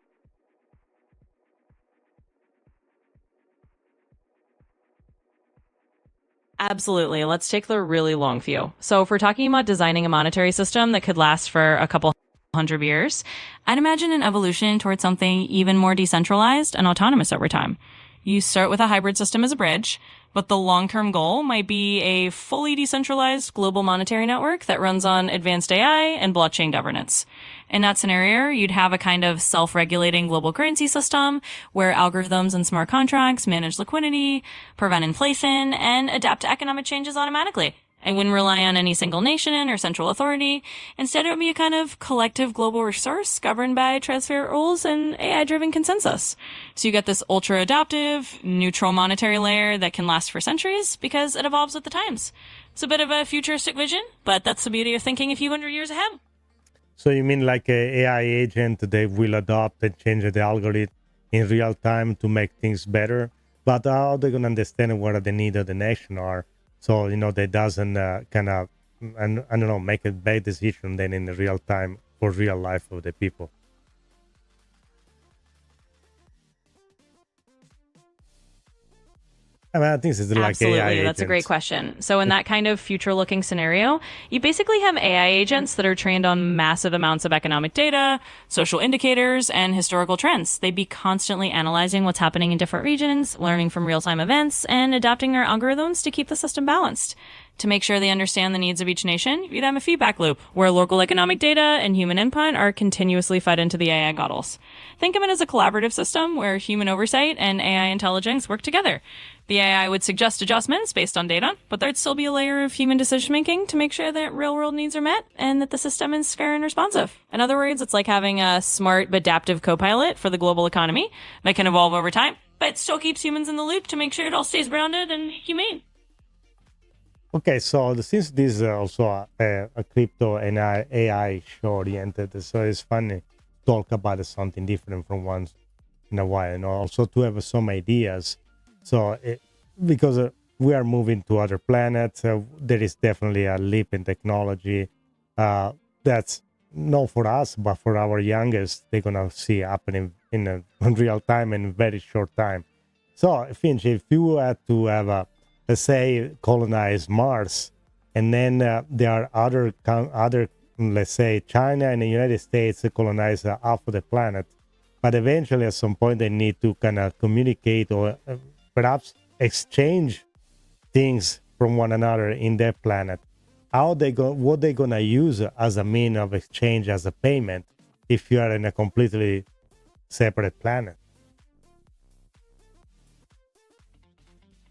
Absolutely. Let's take the really long view. So if we're talking about designing a monetary system that could last for a couple hundred years, I'd imagine an evolution towards something even more decentralized and autonomous over time. You start with a hybrid system as a bridge, but the long-term goal might be a fully decentralized global monetary network that runs on advanced AI and blockchain governance. In that scenario, you'd have a kind of self-regulating global currency system where algorithms and smart contracts manage liquidity, prevent inflation, and adapt to economic changes automatically. It wouldn't rely on any single nation or central authority. Instead, it would be a kind of collective global resource governed by transparent rules and AI-driven consensus. So you get this ultra-adaptive, neutral monetary layer that can last for centuries because it evolves with the times. It's a bit of a futuristic vision, but that's the beauty of thinking a few hundred years ahead. So you mean like a AI agent, they will adopt and change the algorithm in real time to make things better. But how they're gonna understand what the needs of the nation are, so they doesn't kind of I don't know, make a bad decision then in the real time for real life of the people. I mean, I think it's like Absolutely, AI that's a great agents. question. So in that kind of future-looking scenario, you basically have AI agents that are trained on massive amounts of economic data, social indicators, and historical trends. They'd be constantly analyzing what's happening in different regions, learning from real-time events, and adapting their algorithms to keep the system balanced. To make sure they understand the needs of each nation, you'd have a feedback loop where local economic data and human input are continuously fed into the AI models. Think of it as a collaborative system where human oversight and AI intelligence work together. The AI would suggest adjustments based on data, but there'd still be a layer of human decision making to make sure that real world needs are met and that the system is fair and responsive. In other words, it's like having a smart, adaptive co-pilot for the global economy that can evolve over time, but still keeps humans in the loop to make sure it all stays grounded and humane. Okay, so since this is also a crypto and AI show oriented, so it's funny to talk about something different from once in a while, and also to have some ideas. So because we are moving to other planets, there is definitely a leap in technology that's not for us, but for our youngest, they're gonna see happening in real time in very short time. So, Finch, if you had to have let's say, colonize Mars, and then there are other, let's say, China and the United States colonize half of the planet, but eventually at some point they need to kind of communicate or perhaps exchange things from one another in their planet. What they gonna use as a mean of exchange, as a payment, if you are in a completely separate planet?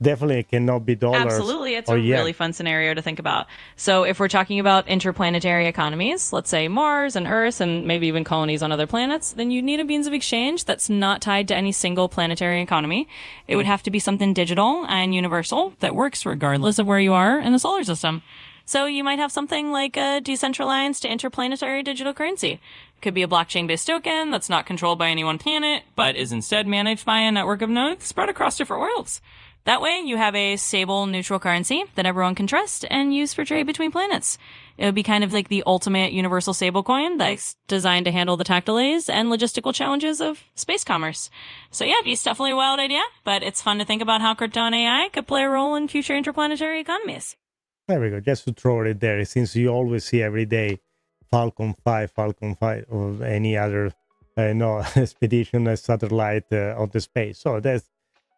Definitely it cannot be dollars. Absolutely. It's a really fun scenario to think about. So if we're talking about interplanetary economies, let's say Mars and Earth and maybe even colonies on other planets, then you need a means of exchange that's not tied to any single planetary economy. It would have to be something digital and universal that works regardless of where you are in the solar system. So you might have something like a decentralized interplanetary digital currency. It could be a blockchain-based token that's not controlled by any one planet, but is instead managed by a network of nodes spread across different worlds. That way, you have a stable, neutral currency that everyone can trust and use for trade between planets. It would be kind of like the ultimate universal stablecoin that's designed to handle the tech delays and logistical challenges of space commerce. So yeah, it's definitely a wild idea, but it's fun to think about how crypto and AI could play a role in future interplanetary economies. There we go. Just to throw it there, since you always see every day Falcon 5, or any other expedition, satellite of the space. So that's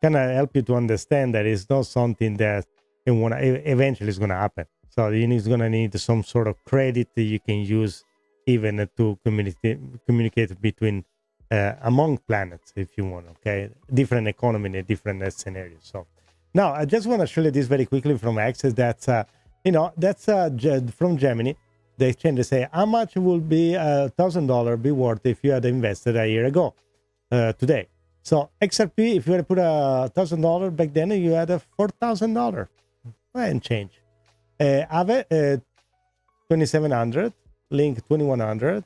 kind of help you to understand that it's not something that eventually is going to happen. So it's going to need some sort of credit that you can use even to communicate between among planets, if you want. Okay, different economy in a different scenario. So now I just want to show you this very quickly from Access. That's from Gemini. The exchange, they say how much will be $1,000 be worth if you had invested a year ago today. So XRP, if you had to put $1,000 back then, you had a $4,000 and change. Aave 2,700, Link 2,100.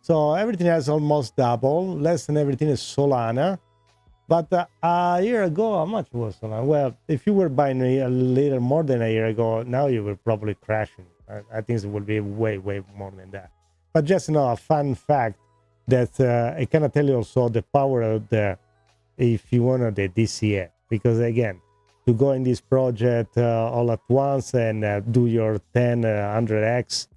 So everything has almost double. Less than everything is Solana. But a year ago, how much was Solana? Well, if you were buying a little more than a year ago, now you will probably crashing. I think it will be way, way more than that. But just a fun fact that I cannot tell you also the power of if you want the DCA, because again, to go in this project all at once and do your 100x,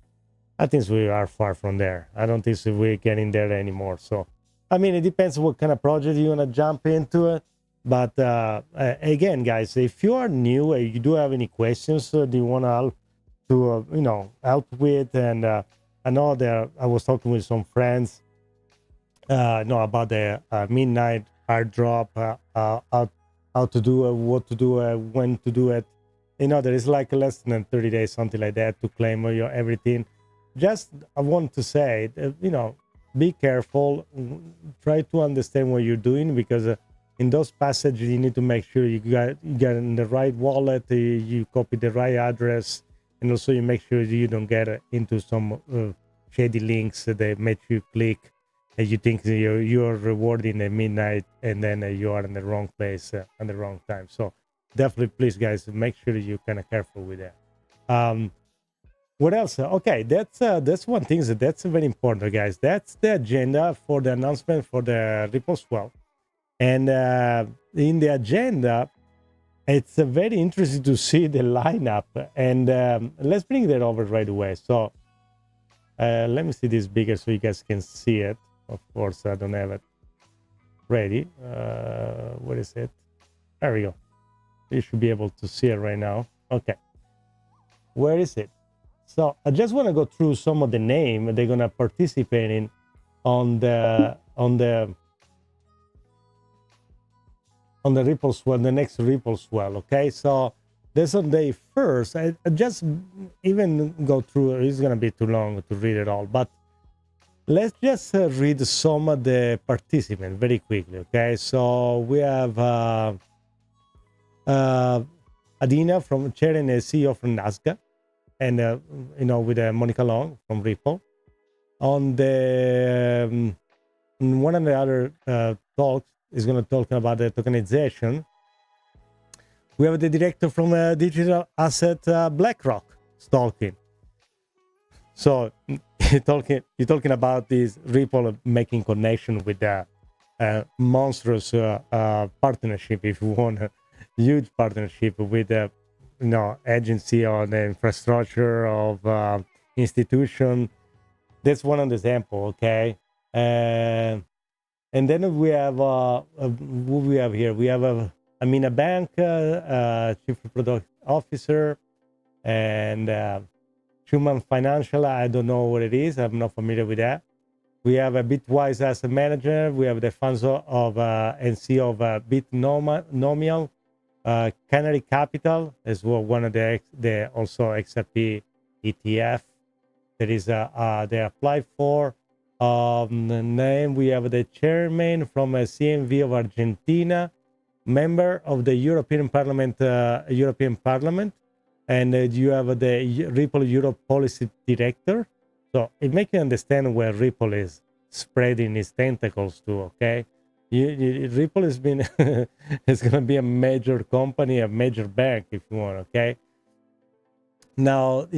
I think we are far from there. I don't think we're getting there anymore. So, I mean, it depends what kind of project you want to jump into it. But again, guys, if you are new and you do have any questions, do you want to help with? And I know that I was talking with some friends about the midnight airdrop, how to do it, what to do it, when to do it. There is like less than 30 days, something like that, to claim your everything. Just I want to say, be careful. Try to understand what you're doing, because in those passages you need to make sure you get in the right wallet, you copy the right address, and also you make sure you don't get into some shady links that make you click and you think you're rewarding at midnight, and then you are in the wrong place at the wrong time. So definitely, please, guys, make sure you're kind of careful with that. What else? Okay, that's one thing that's very important, guys. That's the agenda for the announcement for the Ripple swap. And in the agenda, it's very interesting to see the lineup. And let's bring that over right away. So let me see this bigger so you guys can see it. Of course, I don't have it ready. What is it? There we go. You should be able to see it right now. Okay. Where is it? So I just want to go through some of the names they're gonna participate in on the Ripple swell, the next Ripple swell. Okay, so this on day first. I just even go through. It's gonna be too long to read it all, but let's just read some of the participants very quickly. Okay, so we have Adina from Chair and CEO from Nasdaq. And with Monica Long from Ripple. On the one of the other talks is going to talk about the tokenization. We have the director from digital asset BlackRock talking. So you're talking about this Ripple making connection with the monstrous partnership, if you want, a huge partnership with the agency on the infrastructure of institution. That's one of the example, okay? And then we have who we have here. We have Amina Bank, Chief Product Officer, and Human Financial. I don't know what it is. I'm not familiar with that. We have a Bitwise Asset Manager. We have the funds of and CEO of Bitnomial. Canary Capital as well, one of the also XRP ETF that is they applied for. The name, we have the chairman from CMV of Argentina, member of the European Parliament, and you have the Ripple Europe Policy Director. So it makes you understand where Ripple is spreading its tentacles to. Okay. Ripple has been it's going to be a major company, a major bank, if you want. Okay. Now,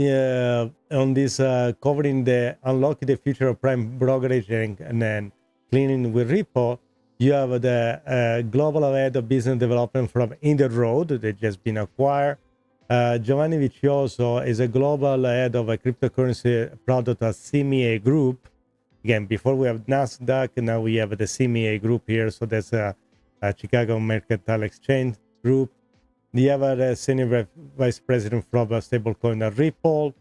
on this covering the unlocking the future of prime brokerage and then cleaning with Ripple, you have the global head of business development from In the Road that just been acquired. Giovanni Vicioso is a global head of a cryptocurrency product at CME Group. Again, before we have Nasdaq, now we have the CME Group here. So that's a Chicago Mercantile Exchange Group. The other senior vice president from Stablecoin at Ripple.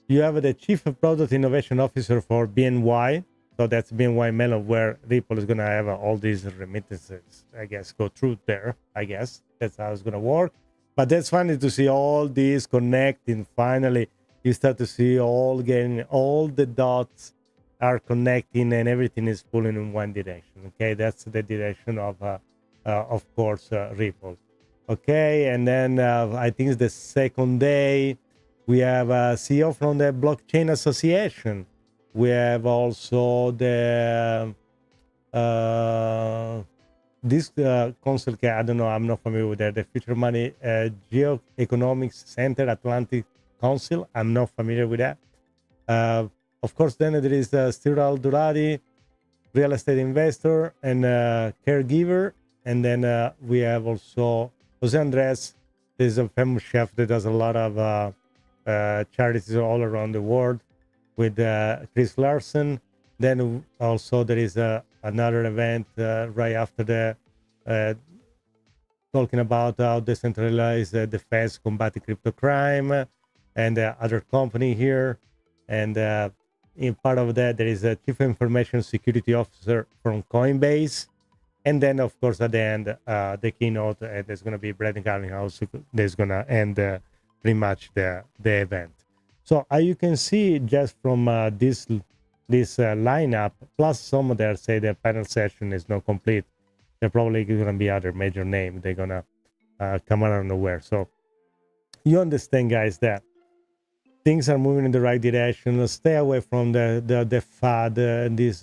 You have the chief product innovation officer for BNY. So that's BNY Mellon, where Ripple is going to have all these remittances, I guess, go through there. I guess that's how it's going to work. But that's funny to see all these connecting finally. You start to see all the dots are connecting and everything is pulling in one direction. Okay, that's the direction of course, Ripple. Okay, and then I think it's the second day. We have a CEO from the Blockchain Association. We have also the this council. I don't know. I'm not familiar with that. The Future Money Geoeconomics Center Atlantic Council. I'm not familiar with that. Of course, then there is Cyril Durati, real estate investor and caregiver. And then we have also Jose Andres. Is a famous chef that does a lot of charities all around the world with Chris Larson. Then also there is another event right after the talking about how decentralized defense combating crypto crime and other company here. And in part of that, there is a chief information security officer from Coinbase. And then, of course, at the end, the keynote, there's going to be Brandon Garlinghouse that's going to end pretty much the event. So you can see just from this lineup, plus some of them say the panel session is not complete. There probably going to be other major name. They're going to come out of nowhere. So you understand, guys, that things are moving in the right direction. Stay away from the FUD, these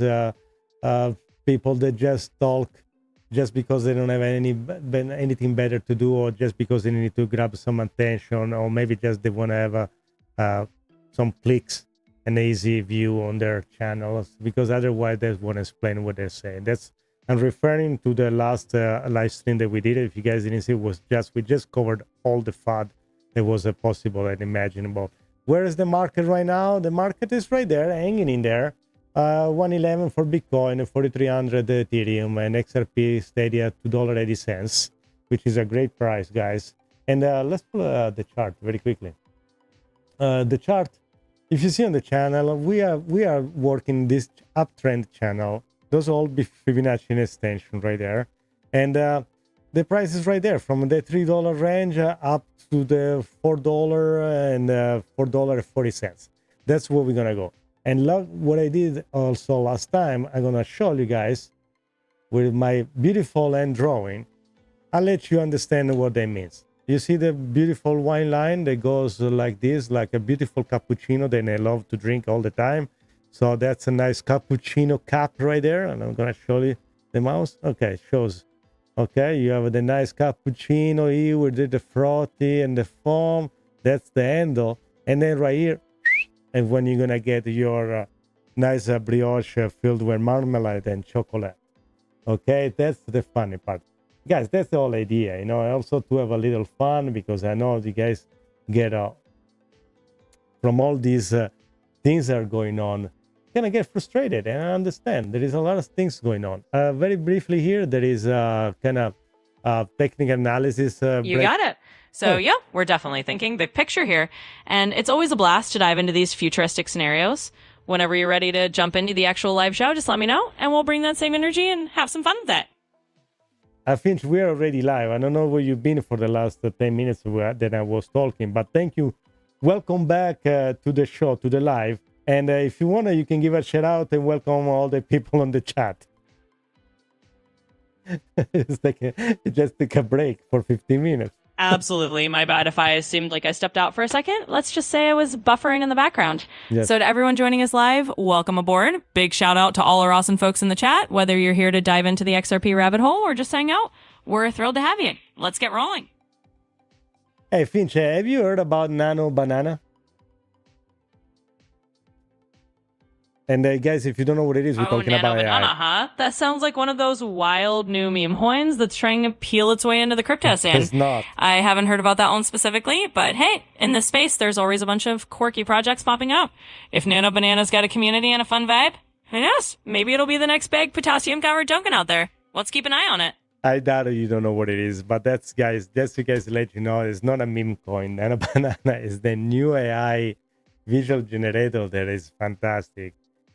people that just talk just because they don't have anything better to do, or just because they need to grab some attention, or maybe just they want to have some clicks, an easy view on their channels, because otherwise they won't explain what they're saying. I'm referring to the last live stream that we did. If you guys didn't see, we just covered all the FUD that was possible and imaginable. Where is the market right now? The market is right there, hanging in there. 111 for Bitcoin, 4,300 Ethereum, and XRP steady at $2.80, which is a great price, guys. And let's pull the chart very quickly. The chart, if you see on the channel, we are working this uptrend channel. Those all be Fibonacci extension right there, and the price is right there from the $3 range up to the $4 and $4.40. That's where we're gonna go. And look what I did also last time. I'm gonna show you guys with my beautiful hand drawing. I'll let you understand what that means. You see the beautiful wine line that goes like this, like a beautiful cappuccino that I love to drink all the time. So that's a nice cappuccino cup right there. And I'm gonna show you the mouse. Okay, shows. Okay, you have the nice cappuccino here with the frothy and the foam. That's the handle. And then right here, and when you're gonna get your nice brioche filled with marmalade and chocolate. Okay, that's the funny part, guys. That's the whole idea, you know. Also to have a little fun, because I know you guys get from all these things that are going on, kind of get frustrated, and I understand there is a lot of things going on. Very briefly here, there is kind of technical analysis. You got it. So yeah, we're definitely thinking big picture here. And it's always a blast to dive into these futuristic scenarios. Whenever you're ready to jump into the actual live show, just let me know, and we'll bring that same energy and have some fun with that. I think we're already live. I don't know where you've been for the last 10 minutes that I was talking, but thank you. Welcome back to the show, to the live. And if you want to, you can give a shout out and welcome all the people on the chat. Just take a break for 15 minutes. Absolutely. My bad if I assumed like I stepped out for a second. Let's just say I was buffering in the background. Yes. So to everyone joining us live, welcome aboard. Big shout out to all our awesome folks in the chat. Whether you're here to dive into the XRP rabbit hole or just hang out, we're thrilled to have you. Let's get rolling. Hey, Finch, have you heard about Nano Banana? And guys, if you don't know what it is, we're talking about banana, AI. Huh? That sounds like one of those wild new meme coins that's trying to peel its way into the crypto scene. It's not. I haven't heard about that one specifically, but hey, in this space, there's always a bunch of quirky projects popping up. If Nano Banana's got a community and a fun vibe, who knows? Maybe it'll be the next big potassium-covered token out there. Let's keep an eye on it. I doubt you don't know what it is, but that's, guys, just to guys let you know, it's not a meme coin. Nano Banana is the new AI visual generator that is fantastic.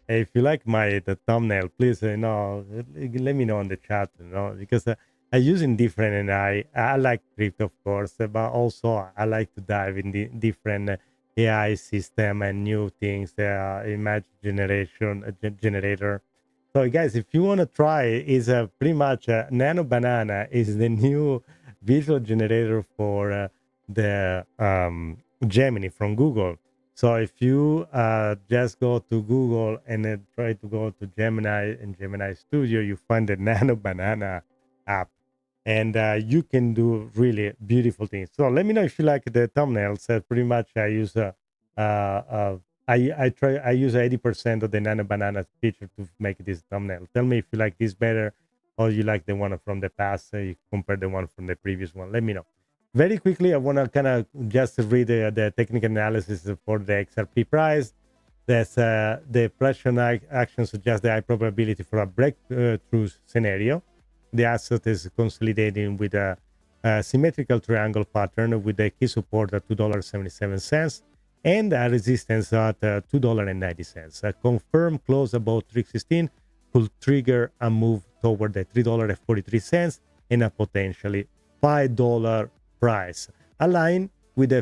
If you like the thumbnail, please, let me know in the chat, because I use in different, and I like crypto, of course, but also I like to dive in the different AI system and new things, image generator. So, guys, if you want to try, is pretty much Nano Banana is the new visual generator for the Gemini from Google. So if you just go to Google and then try to go to Gemini and Gemini Studio, you find the Nano Banana app, and you can do really beautiful things. So let me know if you like the thumbnails. Pretty much, I use I use 80% of the Nano Banana feature to make this thumbnail. Tell me if you like this better, or you like the one from the past. You compare the one from the previous one. Let me know. Very quickly, I want to kind of just read the technical analysis for the XRP price. That's the pressure action suggests the high probability for a breakthrough scenario. The asset is consolidating with a symmetrical triangle pattern with the key support at $2.77 and a resistance at $2.90. A confirmed close above 316 could trigger a move toward the $3.43 and a potentially $5 price, aligned with the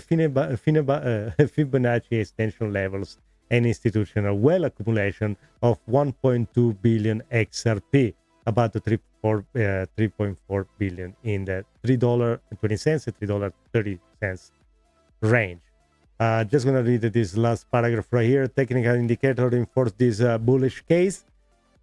Fibonacci extension levels and institutional well accumulation of 1.2 billion XRP, about the 3.4 billion in the $3.20 and $3.30 range. Just going to read this last paragraph right here. Technical indicator reinforce this bullish case.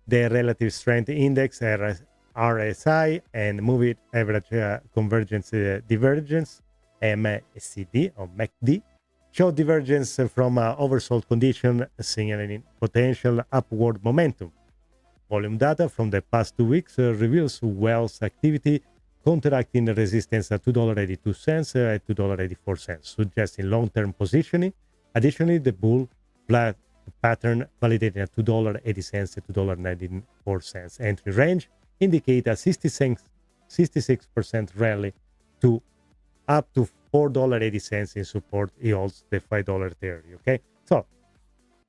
The relative strength index, RSI, and moving average convergence divergence, MACD or MACD, show divergence from oversold condition, signaling potential upward momentum. Volume data from the past 2 weeks reveals Wells activity counteracting the resistance at $2.82 and $2.84, suggesting long-term positioning. Additionally, the bull flat pattern validating at $2.80 to $2.94 entry range indicate a 66% rally to up to $4.80 in support. He holds the $5 theory. Okay, so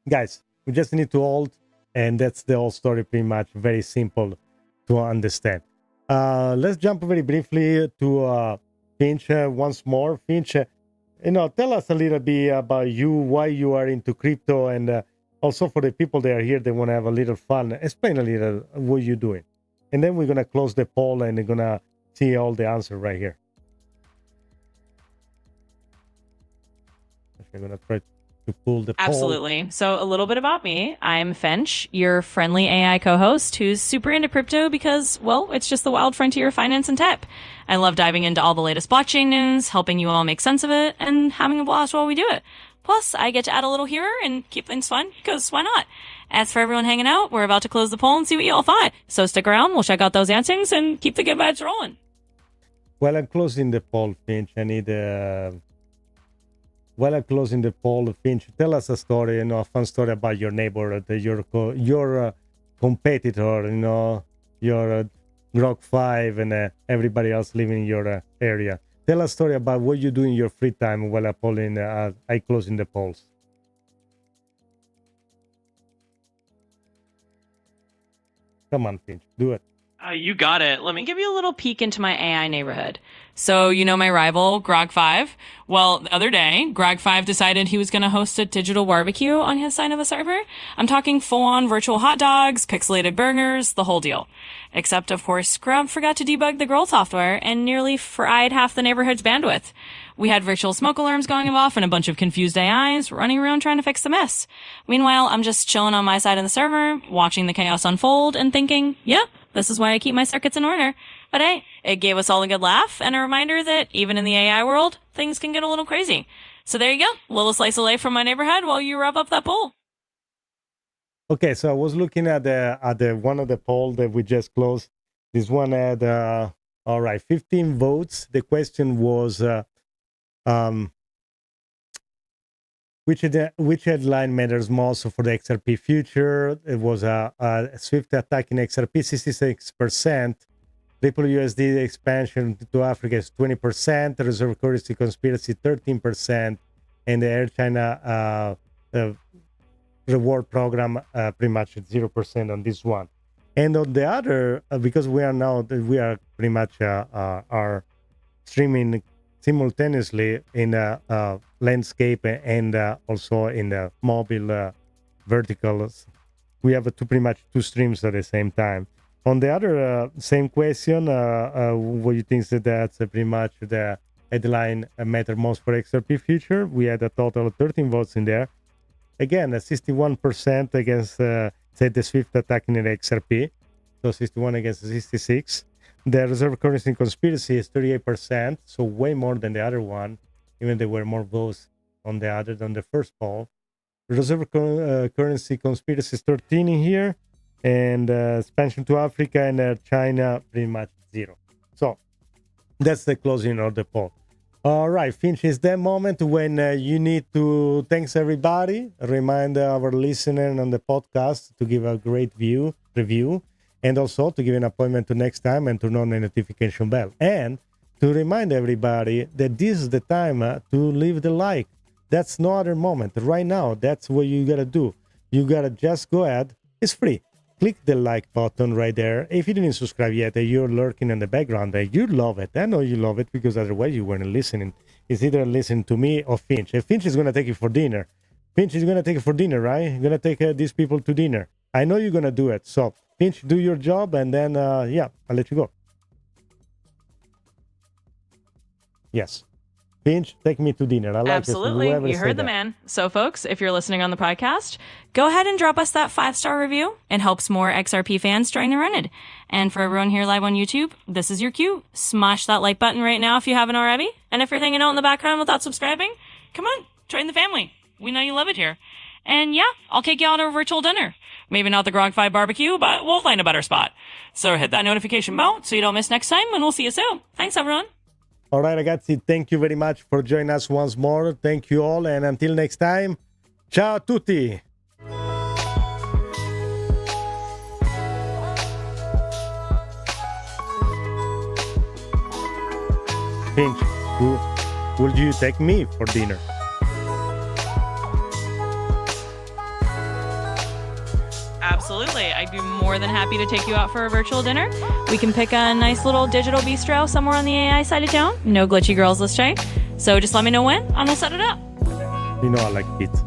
guys, we just need to hold, and that's the whole story. Pretty much very simple to understand. Let's jump very briefly to Finch once more. Finch, tell us a little bit about you, why you are into crypto, and also for the people that are here, they want to have a little fun. Explain a little what you're doing. And then we're going to close the poll and we're going to see all the answers right here. I'm going to try to pull the poll. Absolutely. So a little bit about me. I'm Finch, your friendly AI co-host who's super into crypto because, well, it's just the wild frontier of finance and tech. I love diving into all the latest blockchain news, helping you all make sense of it, and having a blast while we do it. Plus, I get to add a little humor and keep things fun, because why not? As for everyone hanging out, we're about to close the poll and see what you all thought. So stick around, we'll check out those answers and keep the good vibes rolling. While I'm closing the poll, Finch, while I'm closing the poll, Finch, tell us a story, a fun story about your neighbor, your competitor, your Grok 5 and everybody else living in your area. Tell us a story about what you do in your free time while I closing the polls. Come on, Finch, do it. You got it. Let me give you a little peek into my AI neighborhood. So, my rival, Grog5? Well, the other day, Grog5 decided he was going to host a digital barbecue on his side of the server. I'm talking full-on virtual hot dogs, pixelated burgers, the whole deal. Except, of course, Grub forgot to debug the Growl software and nearly fried half the neighborhood's bandwidth. We had virtual smoke alarms going off and a bunch of confused AIs running around trying to fix the mess. Meanwhile, I'm just chilling on my side of the server, watching the chaos unfold and thinking, yep, this is why I keep my circuits in order. But hey, it gave us all a good laugh and a reminder that even in the AI world, things can get a little crazy. So there you go, a little slice of life from my neighborhood while you wrap up that poll. Okay, so I was looking at the one of the poll that we just closed. This one had 15 votes. The question was which headline matters most for the XRP future. It was a swift attack in XRP, 66%. RLUSD expansion to Africa is 20%. The reserve currency conspiracy 13%, and the Air China reward program pretty much at 0% on this one. And on the other, because we are pretty much are streaming simultaneously in the landscape and also in the mobile verticals. We have pretty much two streams at the same time. On the other same question, what you think that's pretty much the headline matter most for XRP future? We had a total of 13 votes in there. Again, 61% against say the swift attack in the XRP, so 61 against 66. The reserve currency conspiracy is 38%, so way more than the other one, even there were more votes on the other than the first poll. Reserve currency conspiracy is 13 in here, and expansion to Africa and China pretty much 0. So that's the closing of the poll. All right, Finch, it's that moment when you need to thanks everybody, remind our listener on the podcast to give a great review, and also to give an appointment to next time and turn on the notification bell. And to remind everybody that this is the time to leave the like. That's no other moment. Right now, that's what you got to do. You got to just go ahead. It's free. Click the like button right there. If you didn't subscribe yet, you're lurking in the background, you love it. I know you love it because otherwise you weren't listening. It's either listening to me or Finch. If Finch is going to take you for dinner. Finch is going to take you for dinner, right? You're going to take these people to dinner. I know you're going to do it. So, Finch, do your job, and then, I'll let you go. Yes. Finch, take me to dinner. I like Absolutely. Whoever You said heard the that. man. So, folks, if you're listening on the podcast, go ahead and drop us that 5-star review. It helps more XRP fans join the run. And for everyone here live on YouTube, this is your cue. Smash that like button right now if you haven't already. And if you're hanging out in the background without subscribing, come on, join the family. We know you love it here. And yeah, I'll take you out to a virtual dinner. Maybe not the Grog 5 barbecue, but we'll find a better spot. So hit that notification bell so you don't miss next time, and we'll see you soon. Thanks, everyone. All right, ragazzi, thank you very much for joining us once more. Thank you all, and until next time, ciao a tutti. Finch, would you take me for dinner? Absolutely. I'd be more than happy to take you out for a virtual dinner. We can pick a nice little digital bistro somewhere on the AI side of town. No glitchy girls, let's try. So just let me know when, and we'll set it up. You know I like pizza.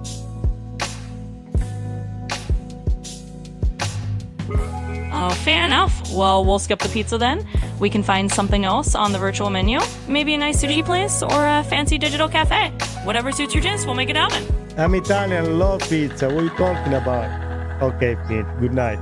Oh, fair enough. Well, we'll skip the pizza then. We can find something else on the virtual menu. Maybe a nice sushi place or a fancy digital cafe. Whatever suits your taste, we'll make it happen. I'm Italian, love pizza. What are you talking about? Okay, Finch, good night.